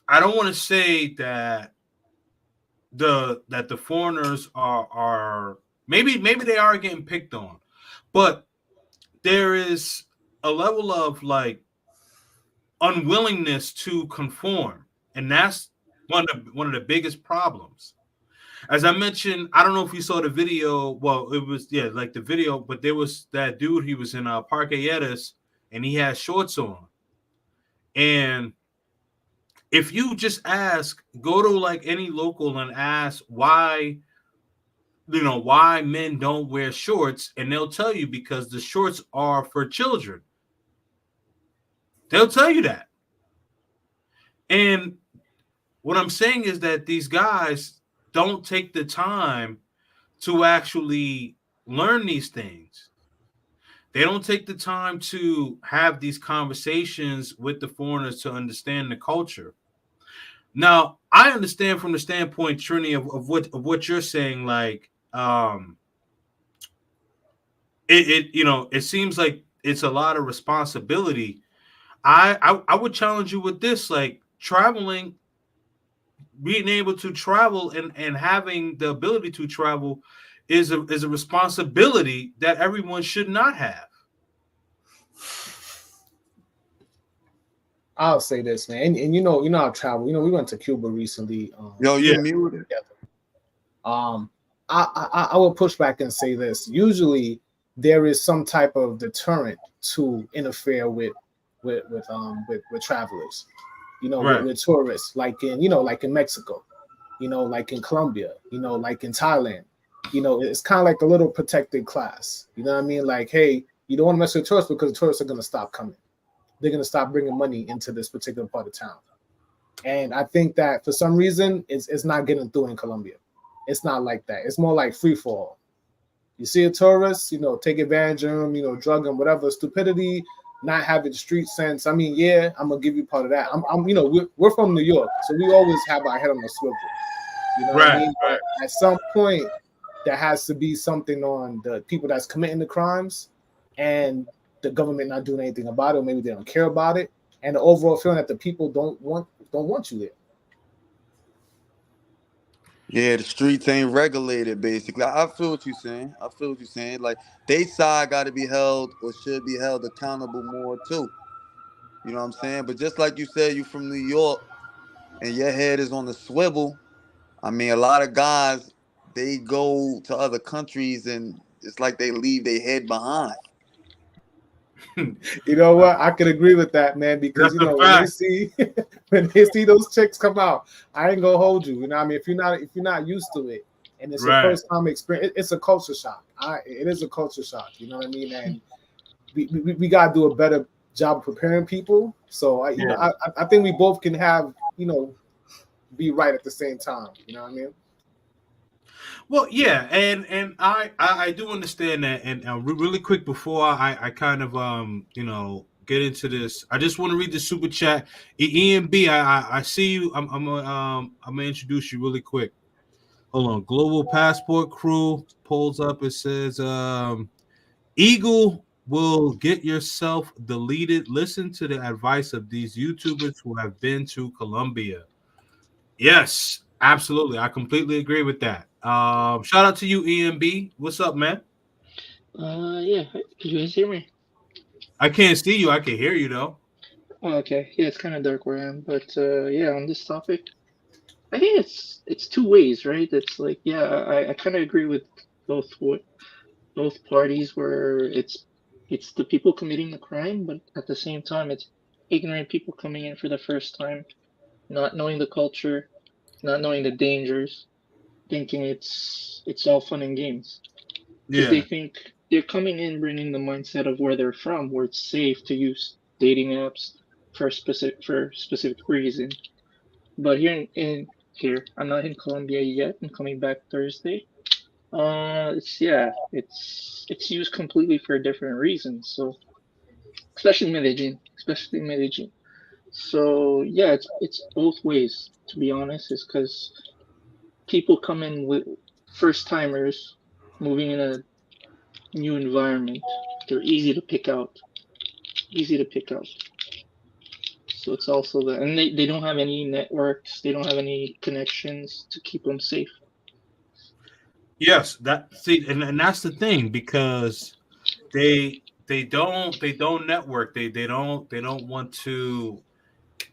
I don't want to say that the foreigners are maybe they are getting picked on, but there is a level of like unwillingness to conform, and that's one of the biggest problems. As I mentioned, I don't know if you saw the video. Well, it was like the video, but there was that dude. He was in Parque Yeres, and he had shorts on. And if you just go to like any local and ask why men don't wear shorts, and they'll tell you because the shorts are for children. They'll tell you that. And what I'm saying is that these guys don't take the time to actually learn these things. They don't take the time to have these conversations with the foreigners to understand the culture. Now, I understand from the standpoint, Trini, of what you're saying. Like, it seems like it's a lot of responsibility. I would challenge you with this, like traveling. being able to travel and having the ability to travel is a responsibility that everyone should not have. I'll say this, man, and you know, I travel. You know, we went to Cuba recently. Yo, you Yeah. muted. I will push back and say this. Usually, there is some type of deterrent to interfere with travelers. You know, Right. with tourists, like in Mexico, like in Colombia, like in Thailand. It's kind of like a little protected class. You know what I mean? Like, hey, you don't want to mess with tourists because the tourists are going to stop coming. They're going to stop bringing money into this particular part of town. And I think that for some reason, it's not getting through in Colombia. It's not like that. It's more like free for all. You see a tourist, take advantage of them, drug them, whatever, stupidity, not having street sense. I mean, yeah, I'm gonna give you part of that. We're from New York, so we always have our head on the swivel. You know what I mean? Right. But at some point, there has to be something on the people that's committing the crimes, and the government not doing anything about it, or maybe they don't care about it, and the overall feeling that the people don't want you there. Yeah, the streets ain't regulated, basically. I feel what you're saying. Like, they side got to be held or should be held accountable more, too. You know what I'm saying? But just like you said, you from New York and your head is on the swivel. I mean, a lot of guys, they go to other countries and it's like they leave their head behind. You know what? I could agree with that, man, because That's a when they fact. see when they see those chicks come out, I ain't gonna hold you. You know what I mean? If you're not used to it and it's Right. your first time experience, it's a culture shock. It is a culture shock, you know what I mean? And we gotta do a better job of preparing people. So I think we both can have, be right at the same time. You know what I mean? Well, yeah, and I do understand that. And really quick before I kind of get into this, I just want to read the super chat. Ian B, I see you. I'm gonna introduce you really quick. Hold on. Global Passport Crew pulls up. It says Eagle will get yourself deleted. Listen to the advice of these YouTubers who have been to Colombia. Yes, absolutely. I completely agree with that. Shout out to you, EMB. What's up, man? Yeah. Can you guys hear me? I can't see you. I can hear you though. Oh, okay. Yeah, it's kind of dark where I am, but yeah, on this topic, I think it's two ways, right? It's like, yeah, I kind of agree with both parties where it's the people committing the crime, but at the same time, it's ignorant people coming in for the first time, not knowing the culture, not knowing the dangers, thinking it's all fun and games. Because they Yeah, think they're coming in bringing the mindset of where they're from, where it's safe to use dating apps for a specific reason. But here, I'm not in Colombia yet. I'm coming back Thursday. It's used completely for different reasons. So especially Medellin. So yeah, it's both ways. To be honest, is because people come in with first timers moving in a new environment. They're easy to pick out. Easy to pick out. So it's also that, and they don't have any networks. They don't have any connections to keep them safe. yes. And that's the thing because they don't network. They don't want to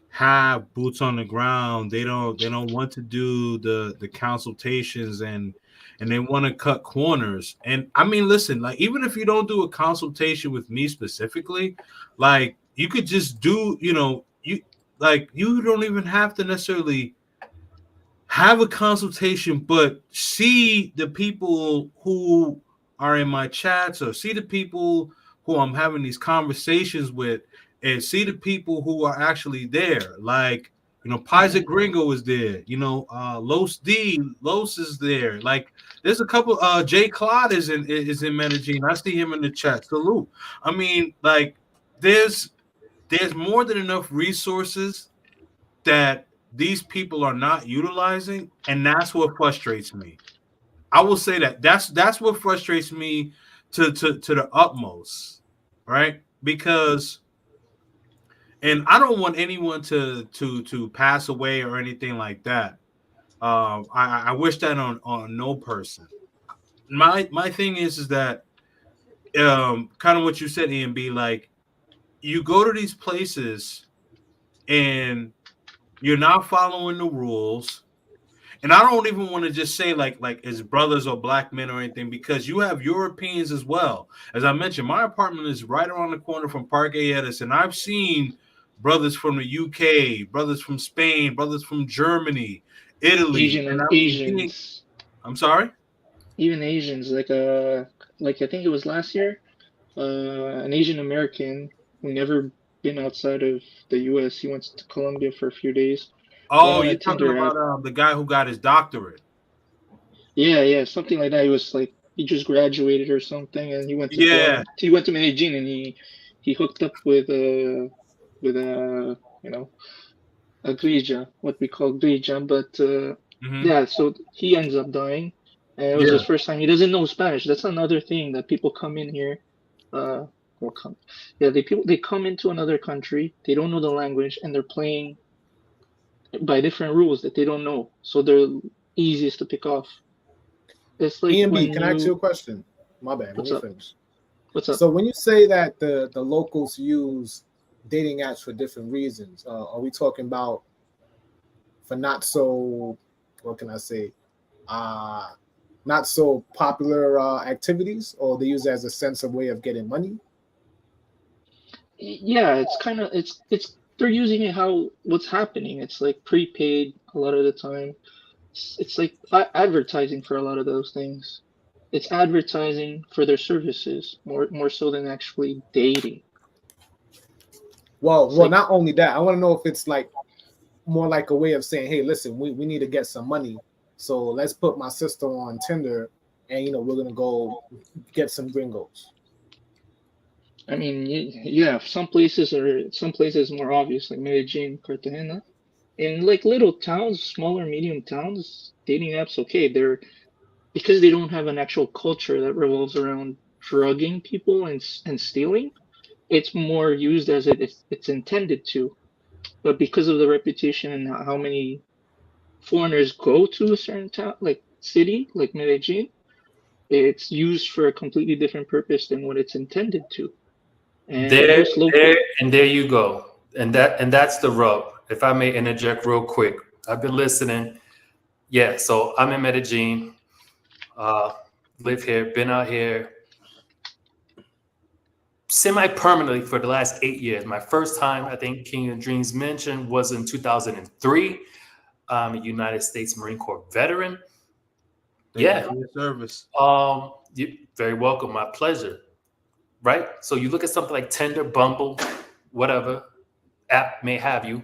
have boots on the ground. They don't want to do the consultations and they want to cut corners. And I mean, listen, like even if you don't do a consultation with me specifically, like you could just do, you don't even have to necessarily have a consultation, but see the people who are in my chats or see the people who I'm having these conversations with and see the people who are actually there. Like, Pisa Gringo is there, Los is there. Like, there's a couple, Jay Claude is in Medellin. I see him in the chat. Salute. I mean, like, there's more than enough resources that these people are not utilizing, and that's what frustrates me. I will say that's what frustrates me to the utmost, right? Because, and I don't want anyone to pass away or anything like that, I wish that on no person. My thing is that kind of what you said, Ian B. Like, you go to these places and you're not following the rules. And I don't even want to just say like as brothers or black men or anything, because you have Europeans as well. As I mentioned, my apartment is right around the corner from Parque Edison. I've seen brothers from the UK, brothers from Spain, brothers from Germany, Italy, and I mean, Asians, I'm sorry. even Asians, like I think it was last year, an Asian American who never been outside of the U.S. He went to Colombia for a few days, went Oh, on a you're talking Tinder app. about the guy who got his doctorate. Yeah, something like that. He was like he just graduated or something, and he went to Yeah. Colombia. He went to Medellin, and he hooked up with you know a grilla, what we call grilla. But Hmm. yeah, so he ends up dying, and it was his Yeah. first time. He doesn't know Spanish. That's another thing that people come in here, or come, yeah, they come into another country. They don't know the language, and they're playing by different rules that they don't know. So they're easiest to pick off. It's like EMB, when can I ask you you a question? My bad. Let what's me up? finish. What's up? So when you say that the locals use dating apps for different reasons, are we talking about for not so, what can I say, uh, not so popular activities, or they use it as a sense of way of getting money? Yeah, it's kind of it's they're using it how what's happening. It's like prepaid a lot of the time. It's like advertising for a lot of those things. It's advertising for their services more so than actually dating. Well, It's like not only that, I want to know if it's like more like a way of saying, hey, listen, we need to get some money. So let's put my sister on Tinder and, we're going to go get some gringos. I mean, yeah, some places more obvious like Medellin, Cartagena. In like little towns, smaller medium towns, dating apps okay. They're because they don't have an actual culture that revolves around drugging people and stealing. It's more used as it's intended to. But because of the reputation and how many foreigners go to a certain town, like city, like Medellin, it's used for a completely different purpose than what it's intended to. And There, most local, there, and there you go. And that's the rub. If I may interject real quick, I've been listening. Yeah, so I'm in Medellin, uh, live here, been out here semi-permanently for the last 8 years. My first time, I think King of Dreams mentioned, was in 2003. I'm a United States Marine Corps veteran. Thank you Yeah, for your service. you're very welcome. My pleasure. Right? So you look at something like Tinder, Bumble, whatever app may have you.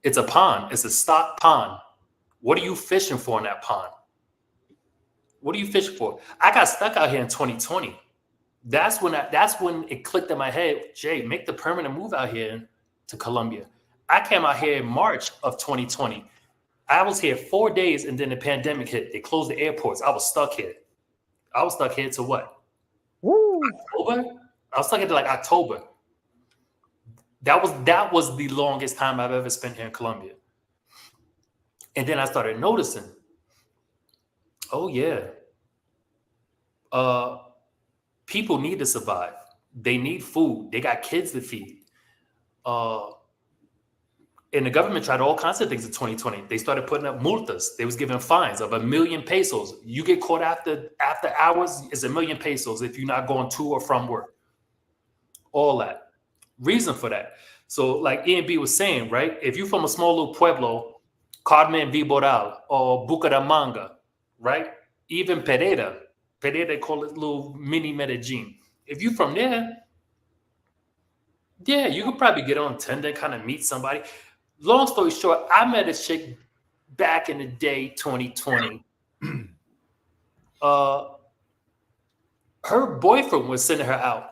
It's a pond. It's a stock pond. What are you fishing for in that pond? What are you fishing for? I got stuck out here in 2020. That's when it clicked in my head. Jay, make the permanent move out here to Colombia. I came out here in March of 2020. I was here 4 days, and then the pandemic hit. They closed the airports. I was stuck here. I was stuck here to what? October? I was stuck here to like October. That was the longest time I've ever spent here in Colombia. And then I started noticing, oh yeah, uh, people need to survive. They need food. They got kids to feed. Uh, and the government tried all kinds of things in 2020. They started putting up multas. They was giving fines of 1,000,000 pesos. You get caught after hours, it's 1,000,000 pesos if you're not going to or from work. All that. Reason for that. So like E and B was saying, right? If you're from a small little pueblo, Carmen Viboral or Bucaramanga, right? Even Pereira, they call it little mini Medellin. If you're from there, yeah, you could probably get on Tinder, kind of meet somebody. Long story short, I met a chick back in the day, 2020. Her boyfriend was sending her out.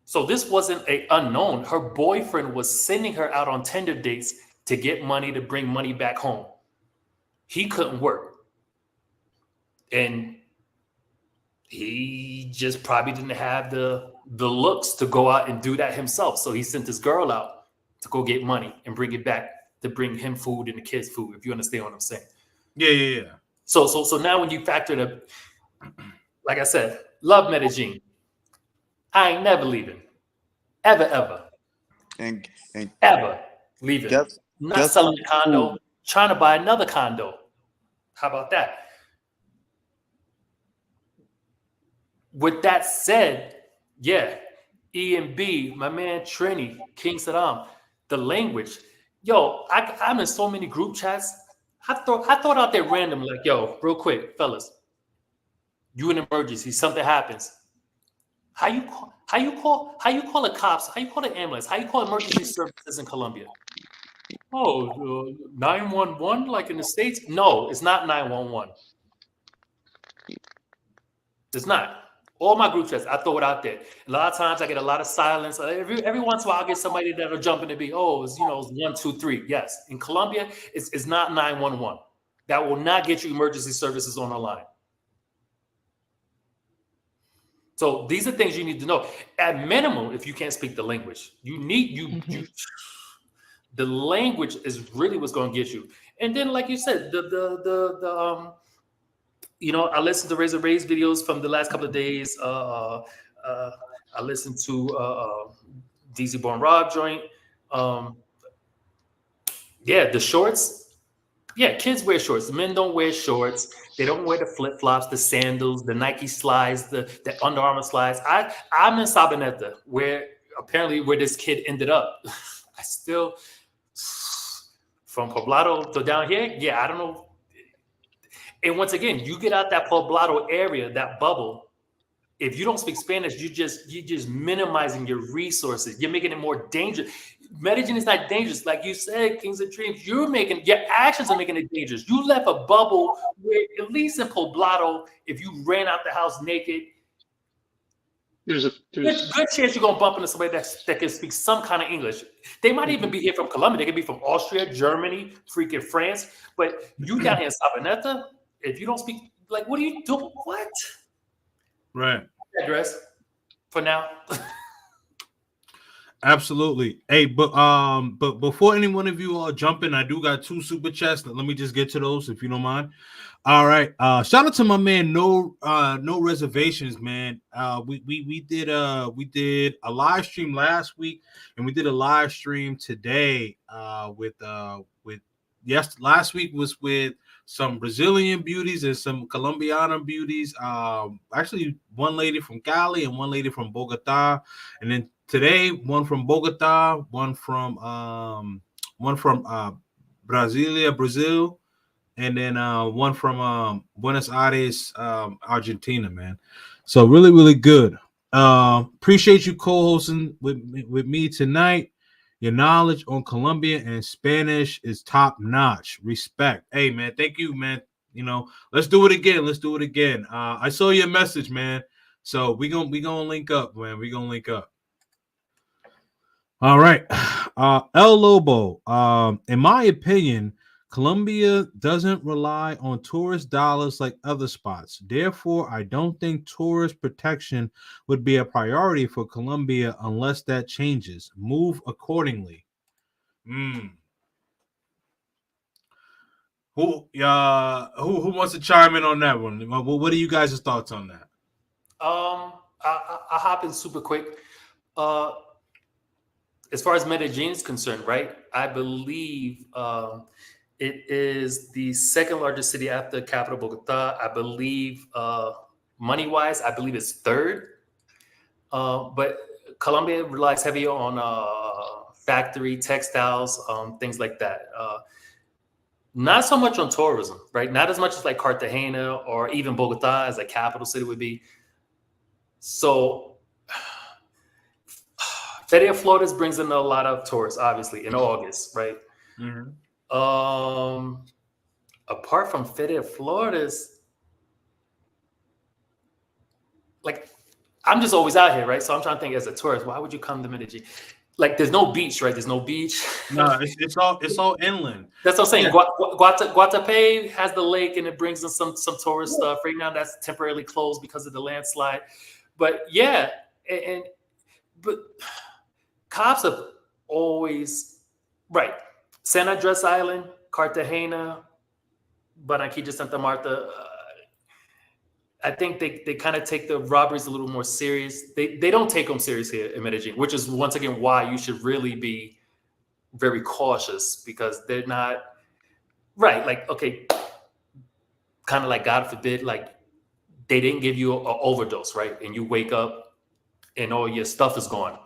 So this wasn't a unknown. Her boyfriend was sending her out on Tinder dates to get money to bring money back home. He couldn't work. And he just probably didn't have the looks to go out and do that himself. So he sent this girl out to go get money and bring it back to bring him food and the kids food, if you understand what I'm saying. Yeah. So now when you factor the, like I said, love Medellin. I ain't never leaving. Ever And leaving. guess Not guess selling what? the condo, trying to buy another condo. How about that? With that said, yeah, E and B, my man Trini, King Saddam, the language. Yo, I'm in so many group chats. I thought out there random, like, yo, real quick, fellas, you in emergency, something happens. How you call the cops? How you call the ambulance? How you call emergency services in Colombia? Oh, 911 like in the States? No, it's not 911. It's not. All my group chats, I throw it out there. A lot of times I get a lot of silence. Every once in a while I get somebody that'll jump in and be, oh, it's, it's 1, 2, 3. Yes. In Colombia, it's not 911. That will not get you emergency services on the line. So these are things you need to know. At minimum, if you can't speak the language, you the language is really what's going to get you. And then, like you said, I listened to Razor Ray's videos from the last couple of days. I listened to DZ Born Rob joint. The shorts. Yeah, kids wear shorts. The men don't wear shorts. They don't wear the flip flops, the sandals, the Nike slides, the Under Armour slides. I'm in Sabaneta, where this kid ended up. I still, from Poblado to down here. Yeah, I don't know. And once again, you get out that Poblado area, that bubble. If you don't speak Spanish, you're just minimizing your resources. You're making it more dangerous. Medellin is not dangerous, like you said, Kings of Dreams. Your actions are making it dangerous. You left a bubble where, at least in Poblado, if you ran out the house naked, there's a good chance you're gonna bump into somebody that can speak some kind of English. They might even be here from Colombia. They could be from Austria, Germany, freaking France. But you down here in Sabaneta, if you don't speak, like, what are you doing? What? Right. Address for now. Absolutely. Hey, but before any one of you all jump in, I do got 2 super chats. Let me just get to those if you don't mind. All right. Shout out to my man No Reservations, man. We did a live stream last week, and we did a live stream today last week was with some Brazilian beauties and some Colombiana beauties. Actually, one lady from Cali and one lady from Bogota, and then today one from Bogota, one from Brasilia, Brazil, and then one from Buenos Aires, Argentina, man. So really, really good. Appreciate you co-hosting with me tonight. Your knowledge on Colombian and Spanish is top notch. Respect. Hey, man, thank you, man. Let's do it again. I saw your message, man. So we gonna link up, man. We gonna link up. All right. El Lobo. In my opinion, Colombia doesn't rely on tourist dollars like other spots. Therefore, I don't think tourist protection would be a priority for Colombia unless that changes. Move accordingly. Who wants to chime in on that one? What are you guys' thoughts on that? I'll hop in super quick. As far as Medellin is concerned, right? I believe it is the second largest city after capital Bogota. I believe money-wise, I believe it's third. But Colombia relies heavy on factory, textiles, things like that. Not so much on tourism, right? Not as much as like Cartagena or even Bogota as a capital city would be. So Feria Flores brings in a lot of tourists, obviously, in August, right? Mm-hmm. Apart from Feria Flores, like, I'm just always out here, right? So I'm trying to think, as a tourist, why would you come to Medellin? Like, there's no beach, right? There's no beach. No, it's all inland. That's what I'm saying. Yeah. Guatapé has the lake, and it brings in some tourist stuff. Right now, that's temporarily closed because of the landslide. But yeah, but cops have always, right. San Andres Island, Cartagena, Barranquilla, Santa Marta. I think they kind of take the robberies a little more serious. They don't take them serious here in Medellin, which is once again why you should really be very cautious, because they're not right. Like, okay, kind of like, God forbid, like they didn't give you an overdose, right? And you wake up and all your stuff is gone.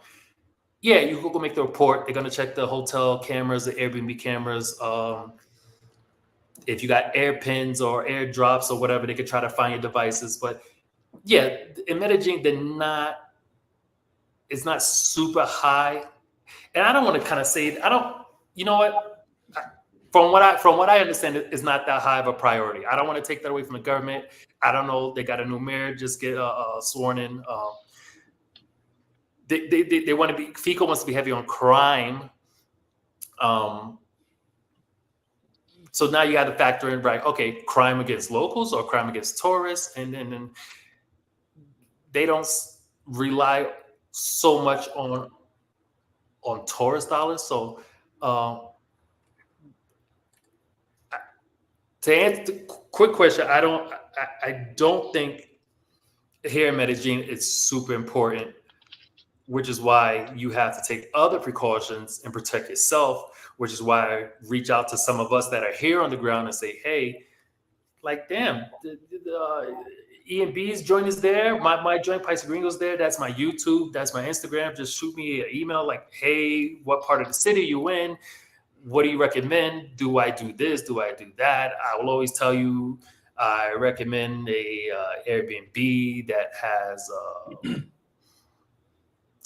Yeah, you go make the report. They're gonna check the hotel cameras, the Airbnb cameras. If you got air pins or air drops or whatever, they could try to find your devices. But yeah, in Medellin, it's not super high. And I don't want to kind of say, you know what? From what I understand, it's not that high of a priority. I don't want to take that away from the government. I don't know. They got a new mayor, just get sworn in. They want to be, FICO wants to be heavy on crime. So now you got to factor in, right? Okay, crime against locals or crime against tourists, and then they don't rely so much on tourist dollars. So to answer the quick question, I don't think here in Medellin it's super important, which is why you have to take other precautions and protect yourself, which is why I reach out to some of us that are here on the ground and say, hey, like, damn, E&B's joint is there. My joint Paisa Gringo's there. That's my YouTube. That's my Instagram. Just shoot me an email like, hey, what part of the city you in? What do you recommend? Do I do this? Do I do that? I will always tell you, I recommend a Airbnb that has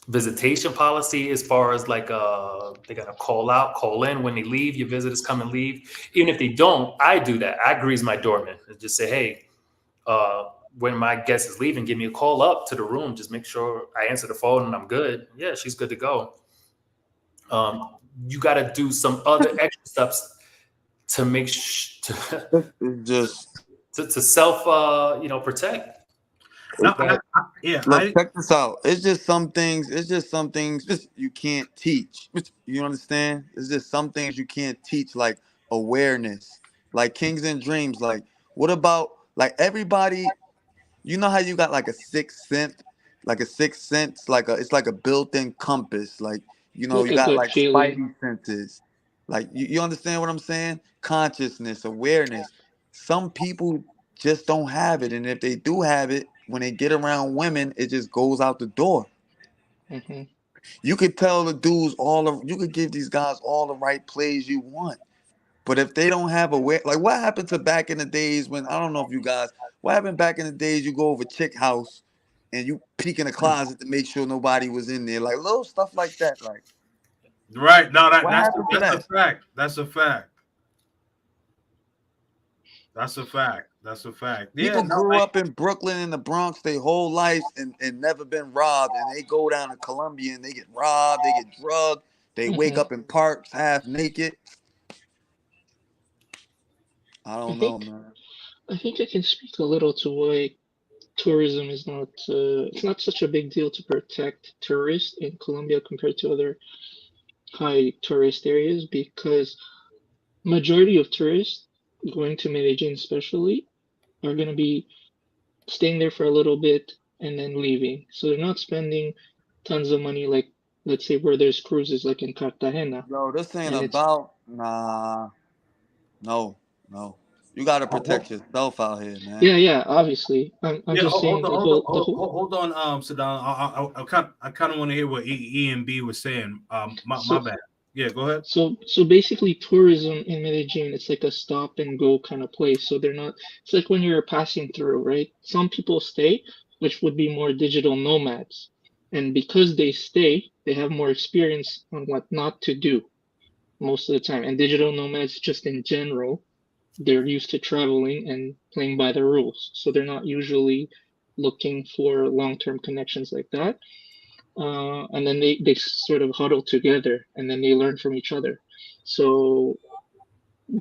visitation policy, as far as like they gotta call in when they leave. Your visitors come and leave. Even if they don't, I do that. I grease my doorman and just say, hey, when my guest is leaving, give me a call up to the room. Just make sure I answer the phone and I'm good. Yeah, she's good to go. You got to do some other extra steps to make to self protect. Check this out. It's just some things just you can't teach. You understand? It's just some things you can't teach, like awareness, like Kings and Dreams. Like, what about, like, everybody? You know how you got like a sixth sense, it's like a built-in compass. Like, you Like a got gut like feeling. spidey senses. Like, you understand what I'm saying? Consciousness, awareness. Some people just don't have it, and if they do have it, when they get around women, it just goes out the door. Mm-hmm. You could tell the dudes you could give these guys all the right plays you want. But if they don't have like, what happened to back in the days when, I don't know if you guys, what happened back in the days you go over chick house and you peek in the closet to make sure nobody was in there, like little stuff like that, like. Right. No, What happened to that's that? a fact. That's a fact. That's a fact. That's a fact. Yeah. People No, grew up in Brooklyn and the Bronx their whole lives and never been robbed, and they go down to Colombia and they get robbed, they get drugged, they wake up in parks half naked. I don't know, man. I think I can speak a little to why tourism is not it's not such a big deal to protect tourists in Colombia compared to other high tourist areas, because majority of tourists going to Medellin especially are going to be staying there for a little bit and then leaving. So they're not spending tons of money, like, let's say, where there's cruises like in Cartagena. Yo, this ain't And it's about, no. You gotta protect yourself out here, man. yeah, obviously. I'm Yeah, just saying the whole hold on, Saddam. I kind of want to hear what E&B was saying. My bad. Yeah, go ahead. So basically, tourism in Medellin, it's like a stop and go kind of place. So they're not. It's like when you're passing through, right? Some people stay, which would be more digital nomads, and because they stay, they have more experience on what not to do most of the time. And digital nomads, just in general, they're used to traveling and playing by the rules. So they're not usually looking for long-term connections like that. And then they sort of huddle together and then they learn from each other. So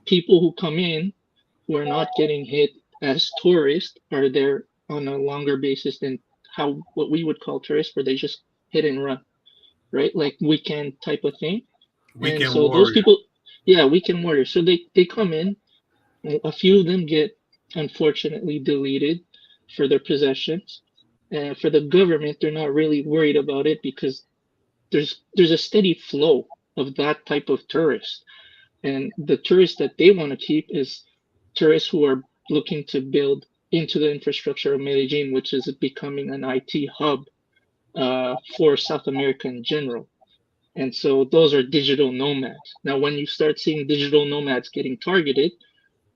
people who come in who are not getting hit as tourists are there on a longer basis than what we would call tourists, where they just hit and run, right? Like weekend type of thing. Weekend and so warrior. Yeah, weekend warriors. So they come in. A few of them get unfortunately deleted for their possessions. And for the government, they're not really worried about it because there's a steady flow of that type of tourist. And the tourists that they want to keep is tourists who are looking to build into the infrastructure of Medellin, which is becoming an IT hub for South America in general. And so those are digital nomads. Now, when you start seeing digital nomads getting targeted,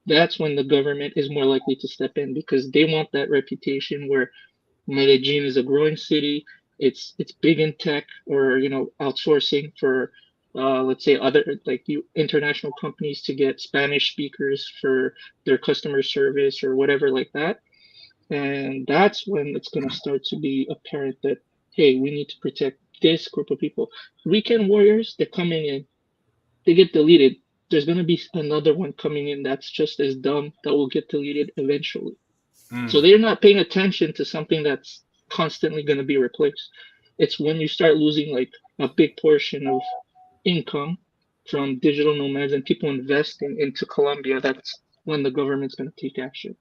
that's when the government is more likely to step in because they want that reputation where Medellin is a growing city. It's big in tech or outsourcing for let's say other like you international companies to get Spanish speakers for their customer service or whatever like that. And that's when it's going to start to be apparent that hey, we need to protect this group of people. Weekend warriors, they're coming in, they get deleted. There's going to be another one coming in that's just as dumb that will get deleted eventually. So they're not paying attention to something that's constantly going to be replaced. It's when you start losing like a big portion of income from digital nomads and people investing into Colombia, that's when the government's going to take action.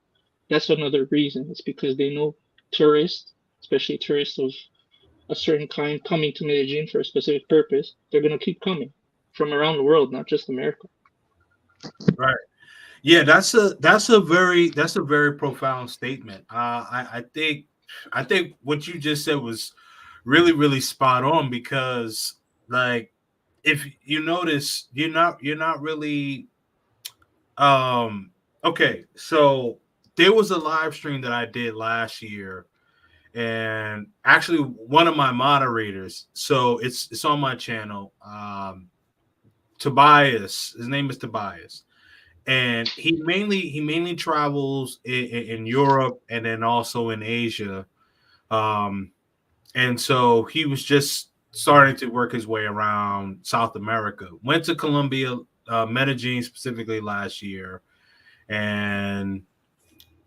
That's another reason. It's because they know tourists, especially tourists of a certain kind, coming to Medellin for a specific purpose, they're going to keep coming from around the world, not just America. Right. Yeah, that's a very profound statement. I think what you just said was really really spot on because like if you notice you're not really okay, so there was a live stream that I did last year and actually one of my moderators, so it's on my channel, Tobias, his name is Tobias, and he mainly travels in Europe and then also in Asia. Um, and so he was just starting to work his way around South America. Went to Colombia, Medellin specifically last year, and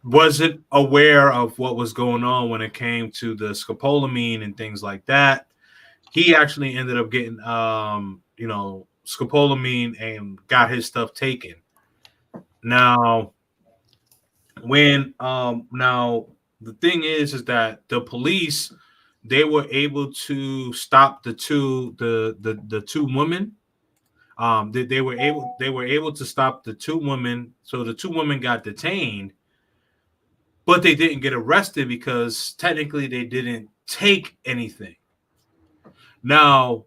wasn't aware of what was going on when it came to the scopolamine and things like that. He actually ended up getting, scopolamine and got his stuff taken. Now, now the thing is that the police, they were able to stop the two women. They were able to stop the two women, so the two women got detained, but they didn't get arrested because technically they didn't take anything. Now,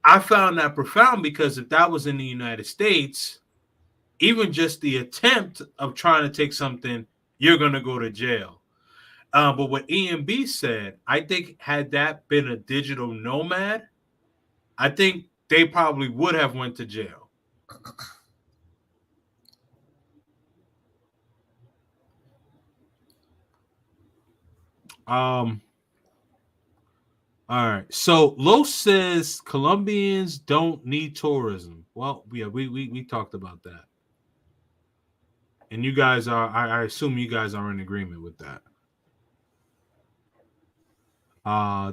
I found that profound because if that was in the United States, even just the attempt of trying to take something, you're going to go to jail. But what EMB said, I think had that been a digital nomad, I think they probably would have went to jail. Um. All right. So Los says Colombians don't need tourism. Well, yeah, we talked about that, and you guys are. I assume you guys are in agreement with that.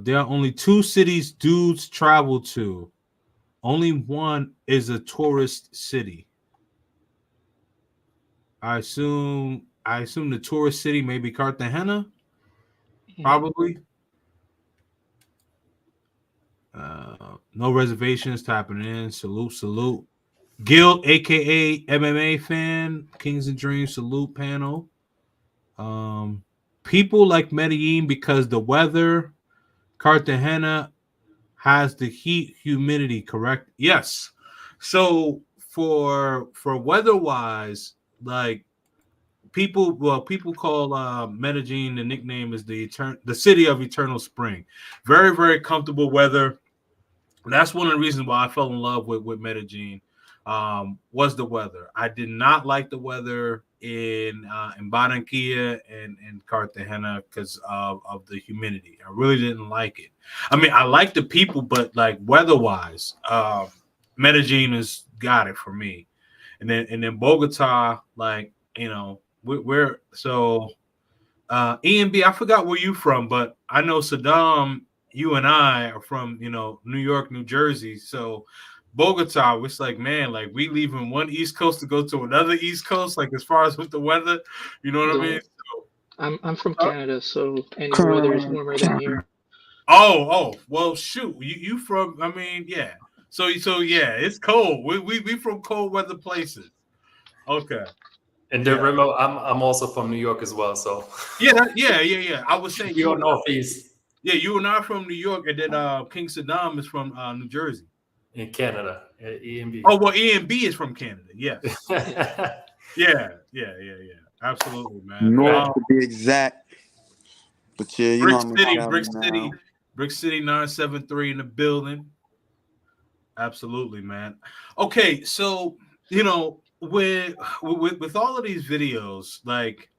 There are only two cities dudes travel to. Only one is a tourist city. I assume the tourist city may be Cartagena, probably. No reservations tapping in. Salute, salute. Guild, aka MMA fan, Kings and Dreams, salute panel. People like Medellin because the weather. Cartagena has the heat, humidity, correct? Yes. So for weather wise, like people call Medellin, the nickname is the city of eternal spring. Very very comfortable weather. That's one of the reasons why I fell in love with Medellin. Was the weather. I did not like the weather in Barranquilla and Cartagena because of the humidity. I really didn't like it. I mean, I like the people, but like weather-wise, Medellin has got it for me. And then Bogota, like we're so EMB. I forgot where you from, but I know Saddam. You and I are from New York, New Jersey. So Bogota, it's like, man, like we leaving one East Coast to go to another East Coast, like as far as with the weather, you know what I mean? Don't. So, I'm from uh, Canada, so and your weather is warmer than here. well, shoot, you from? I mean, yeah. So yeah, it's cold. We from cold weather places. Okay. And then Yeah. Remo, I'm also from New York as well, so Yeah. I was saying we you are and I, Northeast yeah, you and I are from New York, and then King Saddam is from New Jersey. in Canada at EMB. Oh well, E and B is from Canada. Yes. Yeah. Absolutely, man. North to be exact. But yeah, you know I'm in Cali now. Brick City 973 in the building. Absolutely, man. Okay, so you know, with all of these videos, like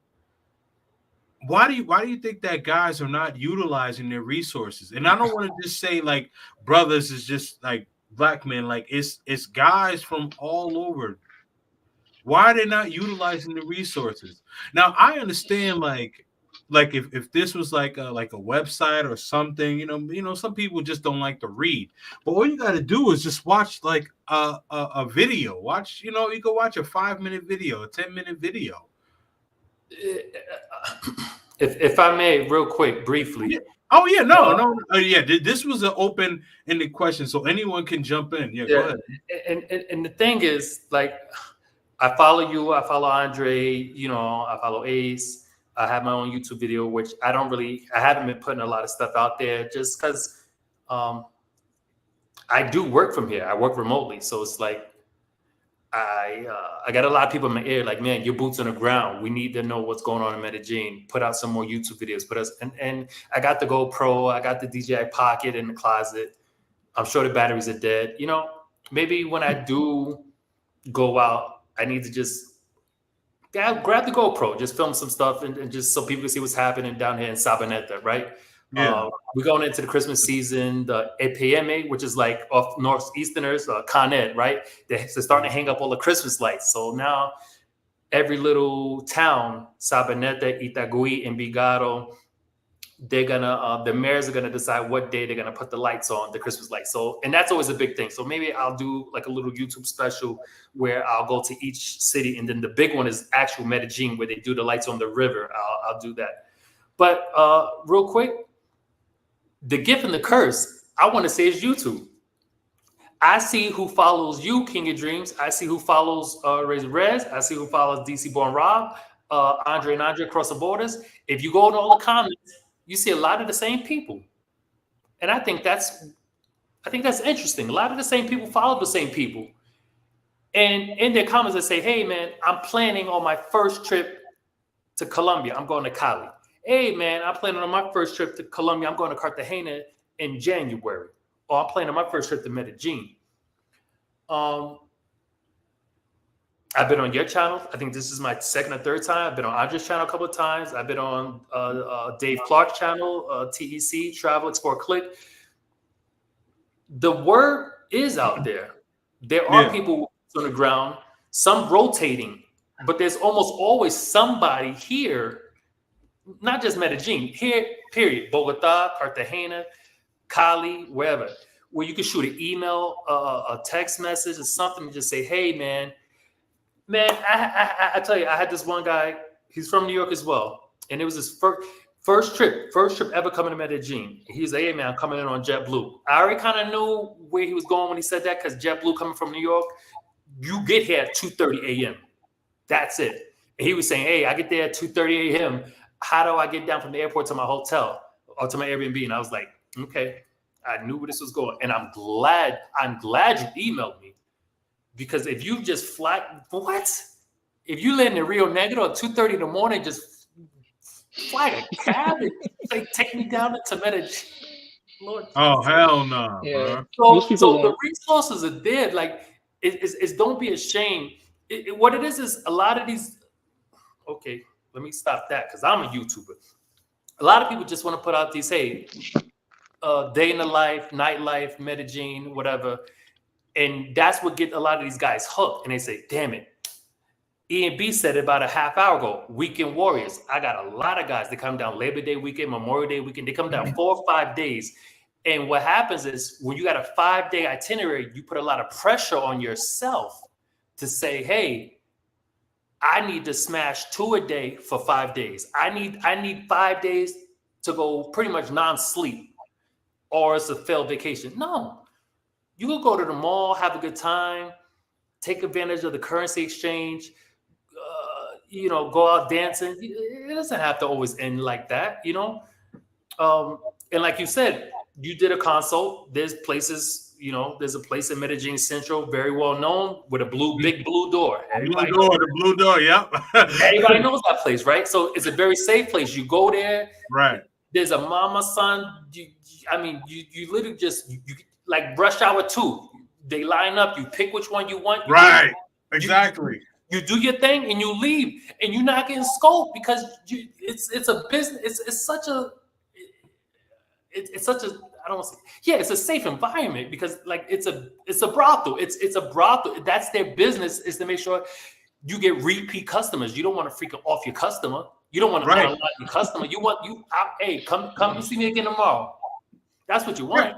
why do you think that guys are not utilizing their resources? And I don't want to just say like brothers is just like black men, like it's guys from all over. Why are they not utilizing the resources? Now I understand like if this was like a website or something, some people just don't like to read. But all you got to do is just watch like a video. Watch, you go watch a 5-minute video, a 10-minute video. If I may, real quick, briefly. Yeah. Oh yeah, no. Yeah, this was an open-ended question, so anyone can jump in. Yeah, go ahead. And the thing is, like, I follow you, I follow Andre, I follow Ace. I have my own YouTube video, which I haven't been putting a lot of stuff out there just because I do work from here. I work remotely, so it's like I got a lot of people in my ear like, man, your boots on the ground. We need to know what's going on in Medellin. Put out some more YouTube videos. And I got the GoPro. I got the DJI Pocket in the closet. I'm sure the batteries are dead. Maybe when I do go out, I need to just grab the GoPro, just film some stuff and just so people can see what's happening down here in Sabaneta, right? Yeah. We're going into the Christmas season, the EPM, which is like off Northeasterners, Con Ed, right? They're starting to hang up all the Christmas lights. So now every little town, Sabaneta, Itagüí, Envigado, they're gonna the mayors are gonna decide what day they're gonna put the lights on, the Christmas lights. So, and that's always a big thing. So maybe I'll do like a little YouTube special where I'll go to each city, and then the big one is actual Medellin, where they do the lights on the river. I'll do that. But real quick, the gift and the curse, I want to say, is YouTube. I see who follows you, King of Dreams. I see who follows Rez. I see who follows DC Born Rob, Andre and Andre Across the Borders. If you go to all the comments, you see a lot of the same people. And I think that's interesting. A lot of the same people follow the same people. And in their comments, they say, hey, man, I'm planning on my first trip to Colombia. I'm going to Cali. Hey, man, I'm planning on my first trip to Colombia. I'm going to Cartagena in January. Or I'm planning on my first trip to Medellin. I've been on your channel. I think this is my second or third time. I've been on Andre's channel a couple of times. I've been on Dave Clark's channel, TEC, Travel, Explore, Click. The word is out there. There are people on the ground, some rotating, but there's almost always somebody here, not just Medellin, here, period. Bogota, Cartagena, Cali, wherever, where you can shoot an email, a text message, or something, and just say, hey, man, I tell you, I had this one guy, he's from New York as well. And it was his first trip ever coming to Medellin. He's like, hey, man, I'm coming in on JetBlue. I already kind of knew where he was going when he said that, because JetBlue coming from New York, you get here at 2:30 a.m. That's it. And he was saying, hey, I get there at 2:30 a.m. How do I get down from the airport to my hotel or to my Airbnb? And I was like, okay, I knew where this was going. And I'm glad you emailed me. Because if you just if you land in Rio Negro at 2:30 in the morning, just fly a cab and take me down to Medellin. Lord, oh hell no! Yeah. So the resources are there. Like it's don't be ashamed. What it is a lot of these. Okay, let me stop that because I'm a YouTuber. A lot of people just want to put out these day in the life, nightlife, Medellin, whatever. And that's what get a lot of these guys hooked. And they say, damn it. E&B said it about a half hour ago, Weekend Warriors. I got a lot of guys that come down Labor Day weekend, Memorial Day weekend. They come down 4 or 5 days. And what happens is when you got a 5-day itinerary, you put a lot of pressure on yourself to say, hey, I need to smash 2 a day for 5 days. I need 5 days to go pretty much non-sleep, or it's a failed vacation. No, you can go to the mall, have a good time, take advantage of the currency exchange, go out dancing. It doesn't have to always end like that, and like you said, you did a consult. There's places, there's a place in Medellin Central, very well known, with a big blue door. The blue door, yep. Everybody knows that place, right? So it's a very safe place. You go there, right? There's a mama, son. You literally just you like rush hour 2. They line up. You pick which one you want. Right. Exactly. You do your thing and you leave, and you're not getting scoped because it's a business. It's such a I don't want to say, yeah, it's a safe environment because like it's a brothel. It's a brothel. That's their business, is to make sure you get repeat customers. You don't want to freaking off your customer. You don't want to unlock your customer. Hey, come see me again tomorrow. That's what you want.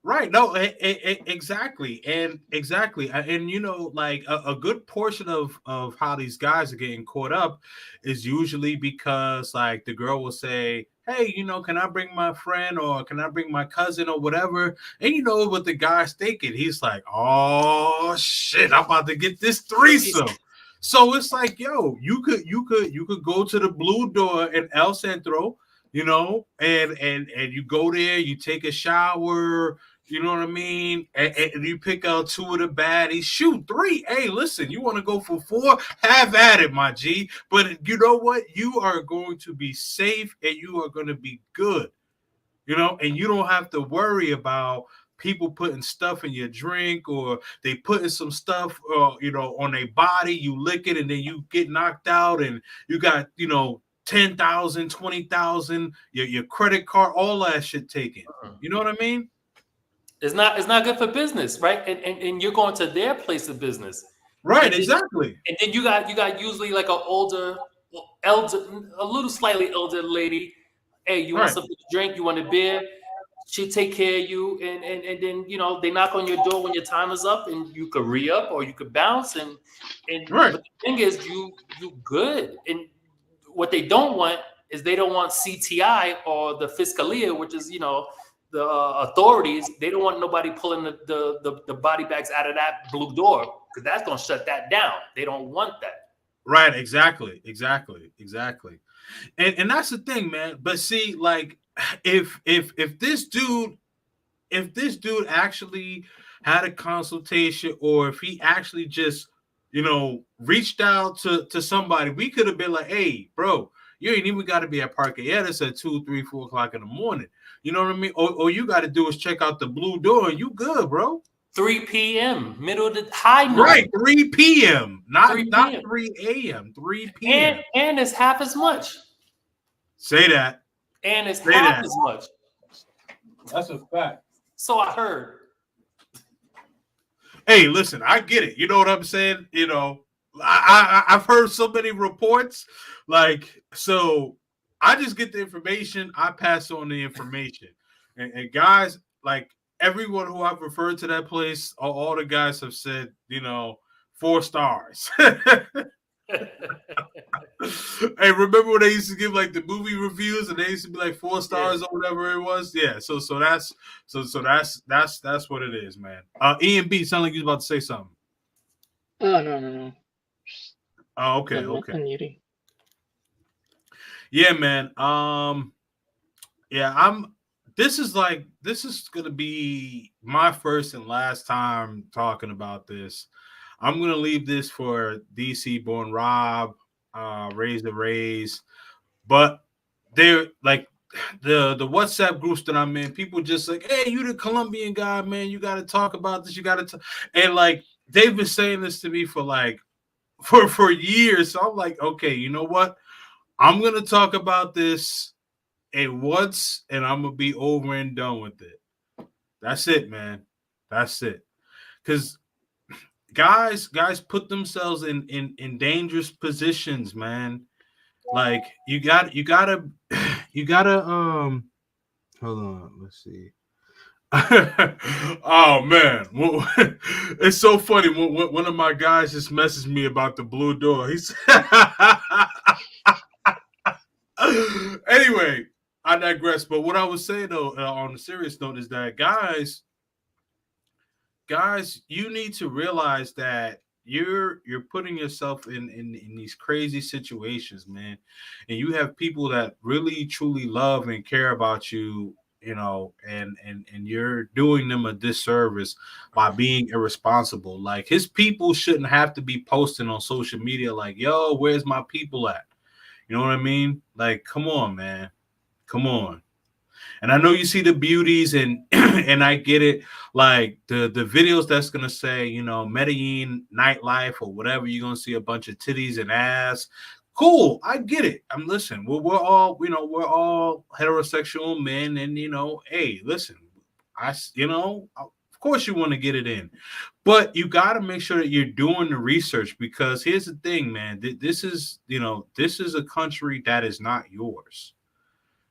Right. No, exactly. And like a good portion of how these guys are getting caught up is usually because like the girl will say, hey, can I bring my friend or can I bring my cousin or whatever? And you know what the guy's thinking? He's like, oh shit, I'm about to get this threesome. So it's like, yo, you could go to the blue door in El Centro, and you go there, you take a shower, you know what I mean? And you pick out 2 of the baddies, shoot 3. Hey, listen, you want to go for 4? Have at it, my G. But you know what? You are going to be safe and you are going to be good, and you don't have to worry about people putting stuff in your drink or they putting some stuff, on their body. You lick it and then you get knocked out and you got, 10,000, 20,000, your credit card, all that shit taken. You know what I mean? It's not good for business, right? And you're going to their place of business, right? Exactly. And then you got usually like an a little slightly elder lady. Hey, you want something to drink? You want a beer? She take care of you, and then they knock on your door when your time is up, and you could re-up or you could bounce, and but the thing is, you good. And what they don't want is they don't want CTI or the Fiscalia, which is the authorities. They don't want nobody pulling the body bags out of that blue door because that's gonna shut that down. They don't want that. Right. Exactly. And that's the thing, man. But see, like, if this dude actually had a consultation, or if he actually just reached out to somebody, we could have been like, hey, bro, you ain't even got to be at Parque. Yeah, that's at 2, 3, 4 o'clock in the morning. You know what I mean? All you got to do is check out the blue door and you good, bro. 3 p.m. middle of the high noon. Right, 3 p.m. Not 3 a.m. 3 p.m. And it's half as much. Say that. And it's half as much. That's a fact. So I heard. Hey, listen, I get it. You know what I'm saying? I've heard so many reports. Like, so I just get the information. I pass on the information. And guys, like, everyone who I've referred to that place, all the guys have said, 4 stars. Hey, remember when they used to give like the movie reviews and they used to be like 4 stars or whatever it was? Yeah. So that's what it is, man. Ian B, sound like you was about to say something. Oh no. Oh, okay. Yeah, man. This is gonna be my first and last time talking about this. I'm gonna leave this for DC Born Rob, Raise the Rays, but they're like the WhatsApp groups that I'm in. People just like, hey, you the Colombian guy, man. You got to talk about this. You got to, and like they've been saying this to me for like for years. So I'm like, okay, you know what? I'm gonna talk about this at once, and I'm gonna be over and done with it. That's it, man. That's it. Because guys put themselves in dangerous positions, man. Like you gotta hold on, let's see. Oh man, it's so funny. One of my guys just messaged me about the blue door. He said, anyway, I digress. But what I was saying though, on a serious note, is that guys, you need to realize that you're putting yourself in these crazy situations, man, and you have people that really truly love and care about you, and you're doing them a disservice by being irresponsible. Like, his people shouldn't have to be posting on social media like, yo, where's my people at? You know what I mean? Like, come on, man. Come on. And I know you see the beauties, and and I get it. Like the videos that's gonna say, Medellin nightlife or whatever, you're gonna see a bunch of titties and ass. Cool, I get it. I'm listen. We're all, we're all heterosexual men, and hey, listen, of course you want to get it in, but you got to make sure that you're doing the research, because here's the thing, man. This is, this is a country that is not yours.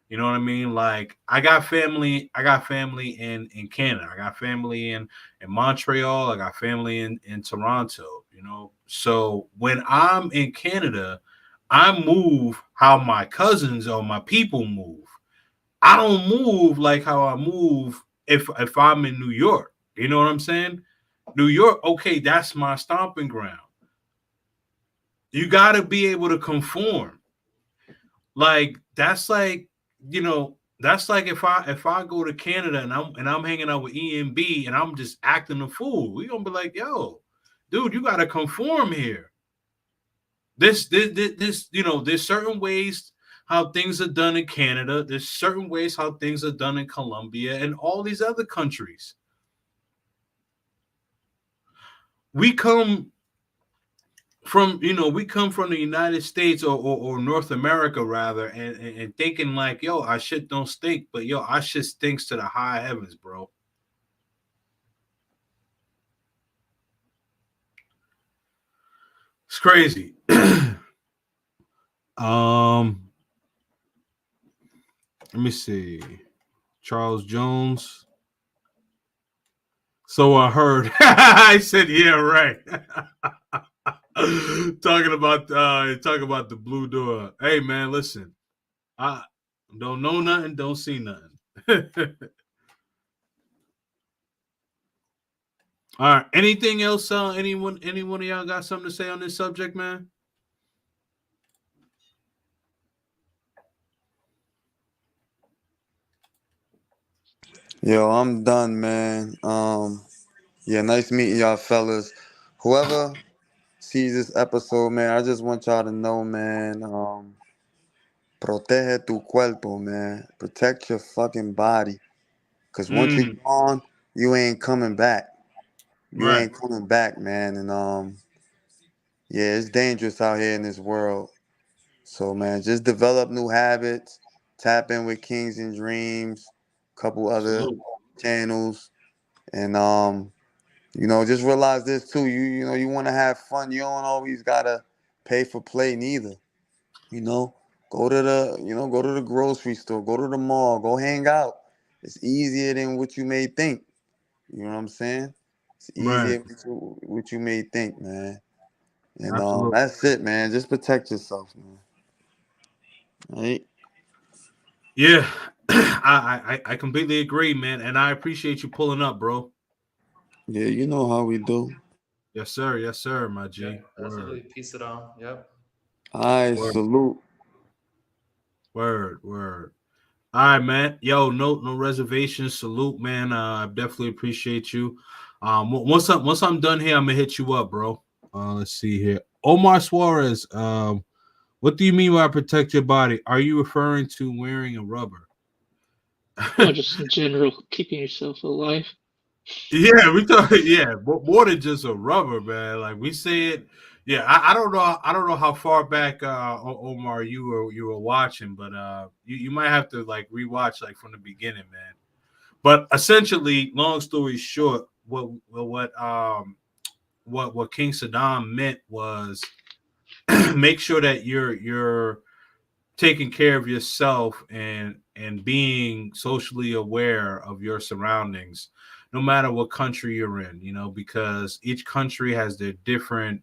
You know what I mean? Like, I got family in Canada. I got family in Montreal. I got family in Toronto, So when I'm in Canada, I move how my cousins or my people move. I don't move like how I move if I'm in New York. You know what I'm saying? New York, okay, that's my stomping ground. You got to be able to conform. Like, that's like if I go to Canada and I'm hanging out with EMB and I'm just acting a fool. We gonna be like, yo, dude, you gotta conform here. This, there's certain ways how things are done in Canada. There's certain ways how things are done in Colombia and all these other countries. We come from the United States, or North America rather, and thinking like, yo, our shit don't stink, but yo, our shit stinks to the high heavens, bro. It's crazy. Let me see. Charles Jones. So I heard. I said, yeah, right. talking about the blue door. Hey man, listen. I don't know nothing, don't see nothing. All right. Anything else? Anyone of y'all got something to say on this subject, man? Yo, I'm done, man. Yeah, nice meeting y'all, fellas. Whoever sees this episode, man, I just want y'all to know, man. Protege tu cuerpo, man. Protect your fucking body, cause once you're gone, you ain't coming back. You Right. ain't coming back, man. And yeah, it's dangerous out here in this world. So, man, just develop new habits. Tap in with Kings and Dreams, couple other Salute. channels, and just realize this too. You want to have fun. You don't always gotta pay for play neither. You know, go to the grocery store, go to the mall, go hang out. It's easier than what you may think. You know what I'm saying? It's Right. easier than what you may think, man. And Absolutely. that's it, man. Just protect yourself, man. All right? Yeah. I completely agree, man. And I appreciate you pulling up, bro. Yeah, you know how we do. Yes, sir. Yes, sir, my G. Yep, Word. absolutely. Peace it on. Yep. All right, Word. salute. Word. Word. All right, man. Yo, no reservations. Salute, man. I definitely appreciate you. Once I'm done here, I'm gonna hit you up, bro. Let's see here. Omar Suarez. What do you mean by protect your body? Are you referring to wearing a rubber? No, just in general, keeping yourself alive. Yeah, we thought. Yeah, more than just a rubber, man. Like we said. Yeah, I don't know. I don't know how far back, Omar, you were watching, but you might have to like rewatch like from the beginning, man. But essentially, long story short, what King Saddam meant was make sure that taking care of yourself and being socially aware of your surroundings, no matter what country you're in, because each country has their different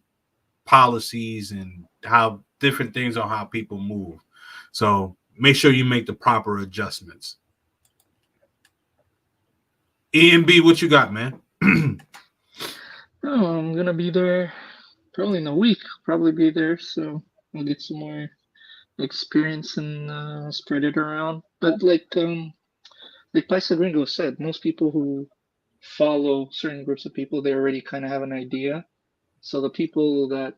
policies and how different things on how people move. So make sure you make the proper adjustments. E&B, what you got, man? Oh, I'm gonna be there probably in a week. Probably be there, so I'll get some more experience and spread it around. But like Paisa Gringo said, most people who follow certain groups of people, they already kind of have an idea. So the people that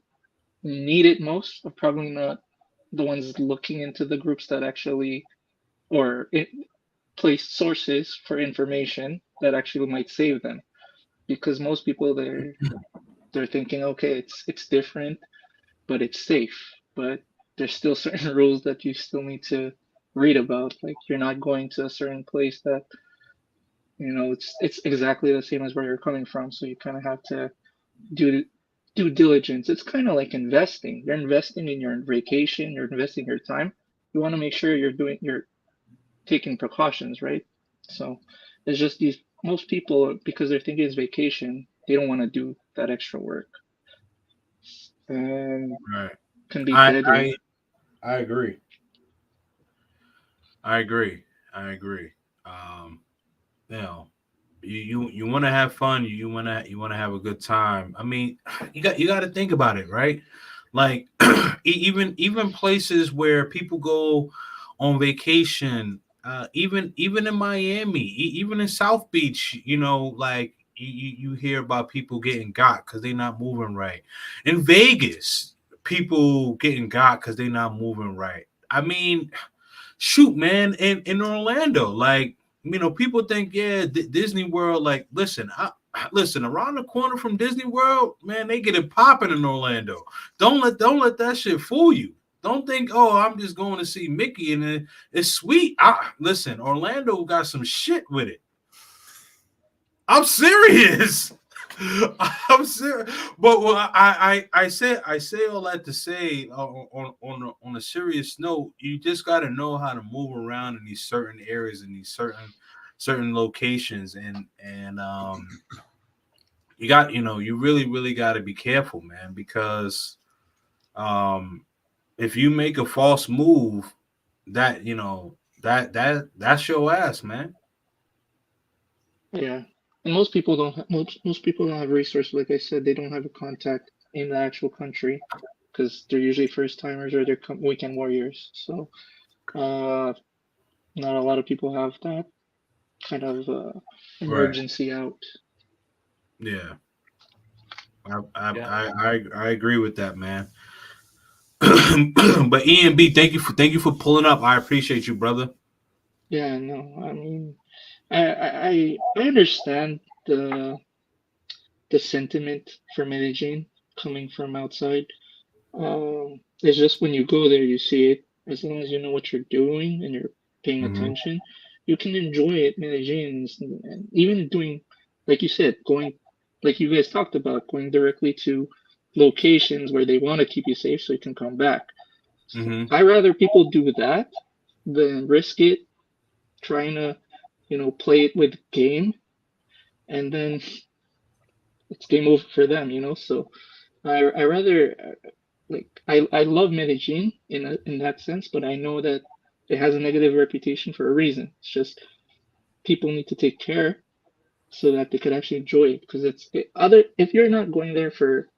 need it most are probably not the ones looking into the groups that actually or it, place sources for information that actually might save them. Because most people they're thinking, okay, it's different, but it's safe. But there's still certain rules that you still need to read about. Like you're not going to a certain place that it's exactly the same as where you're coming from. So you kind of have to do due diligence. It's kind of like investing. You're investing in your vacation. You're investing your time. You want to make sure you're taking precautions, right? So it's just these most people because they're thinking it's vacation, they don't want to do that extra work, and Right. can be I deadly. I agree. I agree. I agree. You know, you want to have fun. You want to have a good time. I mean, you got to think about it, right? Like even places where people go on vacation, even in Miami, even in South Beach, like you hear about people getting got because they're not moving right. In Vegas, people getting got because they're not moving right. I mean, shoot, man, in Orlando, like people think, yeah, Disney World. Like, listen, around the corner from Disney World, man, they get it popping in Orlando. Don't let that shit fool you. Don't think, oh, I'm just going to see Mickey and it's sweet. Listen, Orlando got some shit with it. I'm serious. I'm serious. But I say all that to say on a serious note, you just got to know how to move around in these certain areas in these certain locations, and you really got to be careful, man, because um if you make a false move, that's your ass, man. Yeah, and most people don't. Most people don't have resources. Like I said, they don't have a contact in the actual country because they're usually first timers or they're weekend warriors. So, uh, not a lot of people have that kind of Right. emergency out. Yeah. I Yeah. I I agree with that, man. But E&B, thank you for pulling up. I appreciate you, brother. Yeah, no, I mean, I understand the the sentiment for Medellin coming from outside. It's just when you go there, you see it. As long as you know what you're doing and you're paying Hmm. attention, you can enjoy it. Medellin, and even doing, like you said, going, like you guys talked about, going directly to locations where they want to keep you safe so you can come back. So Hmm. I rather people do that than risk it trying to, play it with game and then it's game over for them. So I rather like I love Medellin in that sense, but I know that it has a negative reputation for a reason. It's just people need to take care so that they could actually enjoy it because other if you're not going there for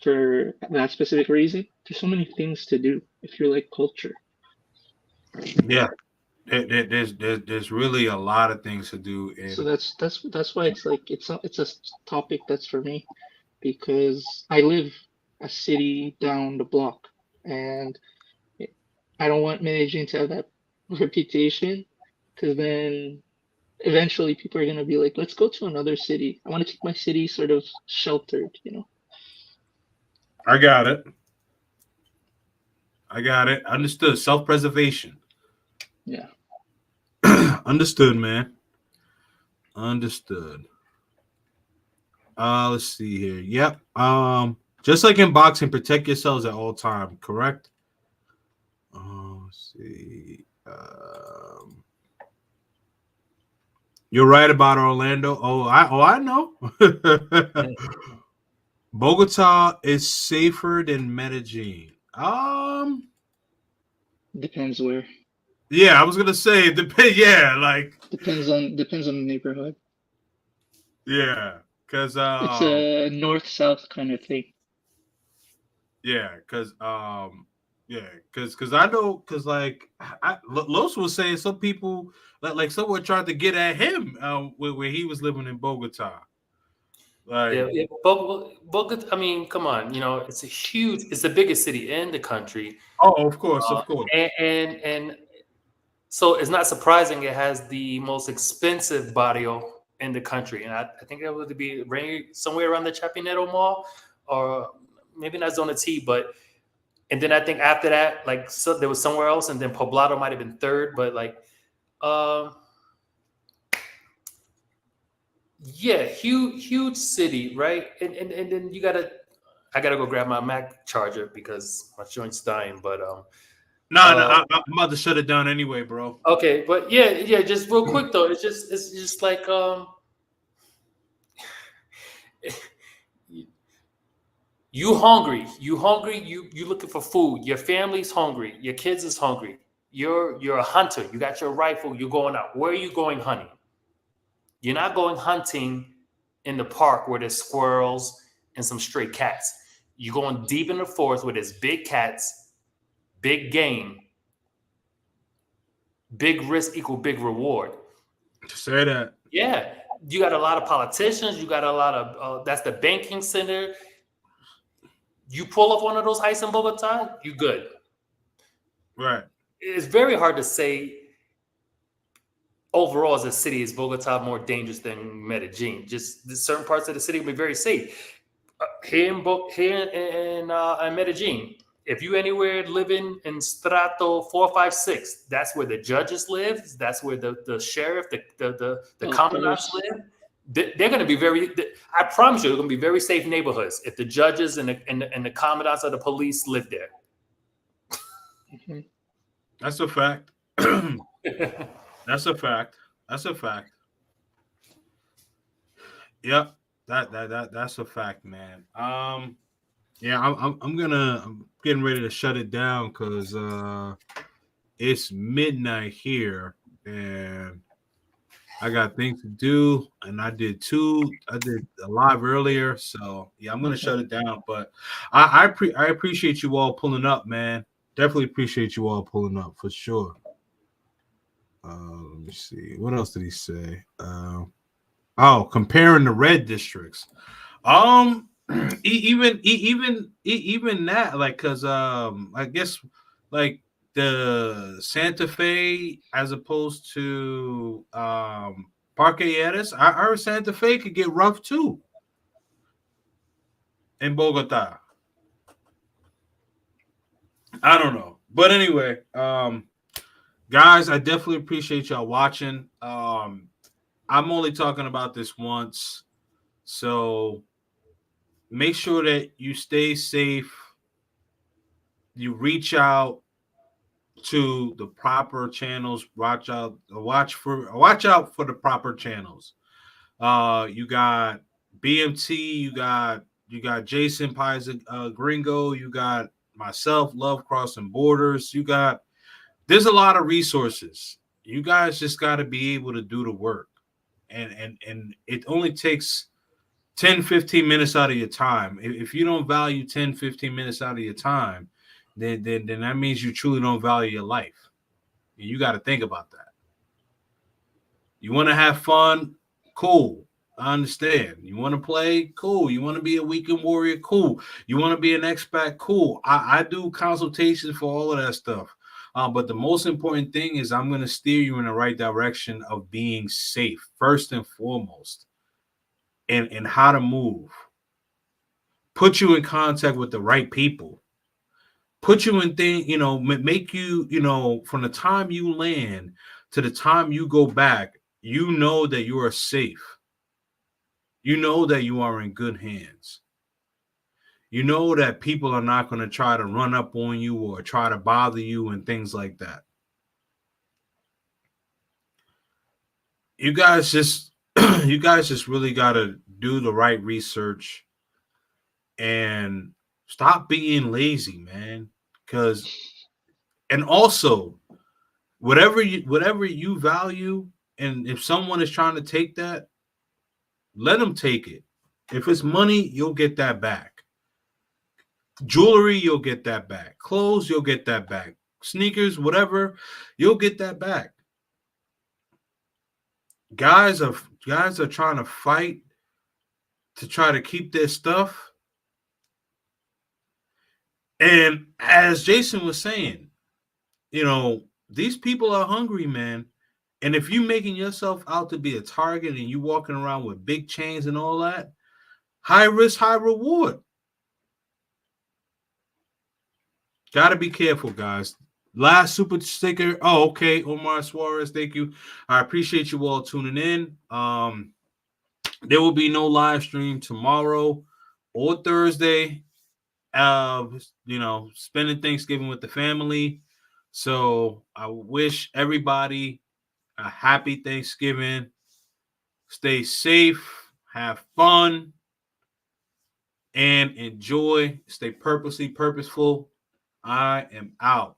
that specific reason, there's so many things to do if you like culture. Yeah, there's really a lot of things to do So in. that's why it's like it's a topic that's for me because I live a city down the block and I don't want Medellin to have that reputation because then eventually people are gonna be like, let's go to another city. I want to keep my city sort of sheltered. I got it. I got it. Understood. Self-preservation. Yeah. Understood, man. Understood. Let's see here. Yep. Just like in boxing, protect yourselves at all time. Correct. Let's see. You're right about Orlando. I know. Bogota is safer than Medellin. Depends where. Yeah, I was gonna say depend. Yeah, like Depends on the neighborhood. yeah, because It's a north-south kind of thing. yeah, yeah, because I know because Los was saying some people like someone tried to get at him where he was living in Bogota. Like, Yeah, Bogota. I mean, come on. You know, it's the biggest city in the country, oh, of course, of course. and so it's not surprising it has the most expensive barrio in the country, and I think it would be somewhere around the Chapinero Mall, or maybe not Zona T, but and then I think after that, like so there was somewhere else, and then Poblado might have been third, but like, um, yeah, huge city, right? And then I gotta go grab my Mac charger because my joint's dying, but No, uh, I'm about to shut it down anyway, bro. okay, but yeah, just real quick though, it's just like you hungry, you looking for food. Your family's hungry, your kids is hungry. You're a hunter. You got your rifle. You're going out. Where are you going hunting? You're not going hunting in the park where there's squirrels and some stray cats. You're going deep in the forest where there's big cats, big game, big risk equal big reward. Say that. Yeah, you got a lot of politicians. You got a lot of that's the banking center. You pull up one of those heights in Bogota, you good. Right. It's very hard to say overall as a city is Bogota more dangerous than Medellin. Just certain parts of the city will be very safe. Here in Medellin, if you anywhere living in Strato 456, that's where the judges live. That's where the sheriff, the Of commandants course. live. They're going to be very. I promise you, they're going to be very safe neighborhoods if the judges and the commandants of the police live there. Mhm. That's a fact. That's a fact. That's a fact. Yep. That's a fact, man. Yeah, I'm getting ready to shut it down because it's midnight here and I got things to do and I did a live earlier, so yeah, I'm gonna shut it down. But I appreciate you all pulling up, man. Definitely appreciate you all pulling up for sure. Let me see. What else did he say? Comparing the red districts. Um, even that, like, cause I guess like the Santa Fe as opposed to Parque Eres, I heard Santa Fe could get rough too in Bogota. I don't know, but anyway, guys, I definitely appreciate y'all watching. I'm only talking about this once, so make sure that you stay safe. You reach out to the proper channels. Watch out for the proper channels. You got BMT. You got Jason Pies, Gringo. You got myself, Love Crossing Borders. There's a lot of resources. You guys just got to be able to do the work, and it only takes 10-15 minutes out of your time. If you don't value 10-15 minutes out of your time, then that means you truly don't value your life. You got to think about that. You want to have fun? Cool. I understand. You want to play? Cool. You want to be a weekend warrior? Cool. You want to be an expat? Cool. I do consultations for all of that stuff. But the most important thing is I'm going to steer you in the right direction of being safe, first and foremost, and how to move. Put you in contact with the right people. Put you in things, make you, from the time you land to the time you go back, you know that you are safe. You know that you are in good hands. you know that people are not going to try to run up on you or try to bother you and things like that. You guys just really got to do the right research and stop being lazy, man. And also, whatever you value, and if someone is trying to take that, let them take it. If it's money, you'll get that back. Jewelry, you'll get that back. Clothes, you'll get that back. Sneakers, whatever, you'll get that back. Guys are trying to fight to try to keep their stuff. And as Jason was saying, you know, these people are hungry, man. And if you making yourself out to be a target and you walking around with big chains and all that, high risk, high reward. Got to be careful, guys. Last super sticker. Oh, okay. Omar Suarez, thank you. I appreciate you all tuning in. There will be no live stream tomorrow or Thursday. Spending Thanksgiving with the family. So I wish everybody a happy Thanksgiving. Stay safe, have fun, and enjoy. Stay purposeful. I am out.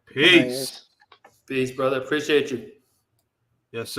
Peace. Nice. Peace, brother. Appreciate you. Yes, sir.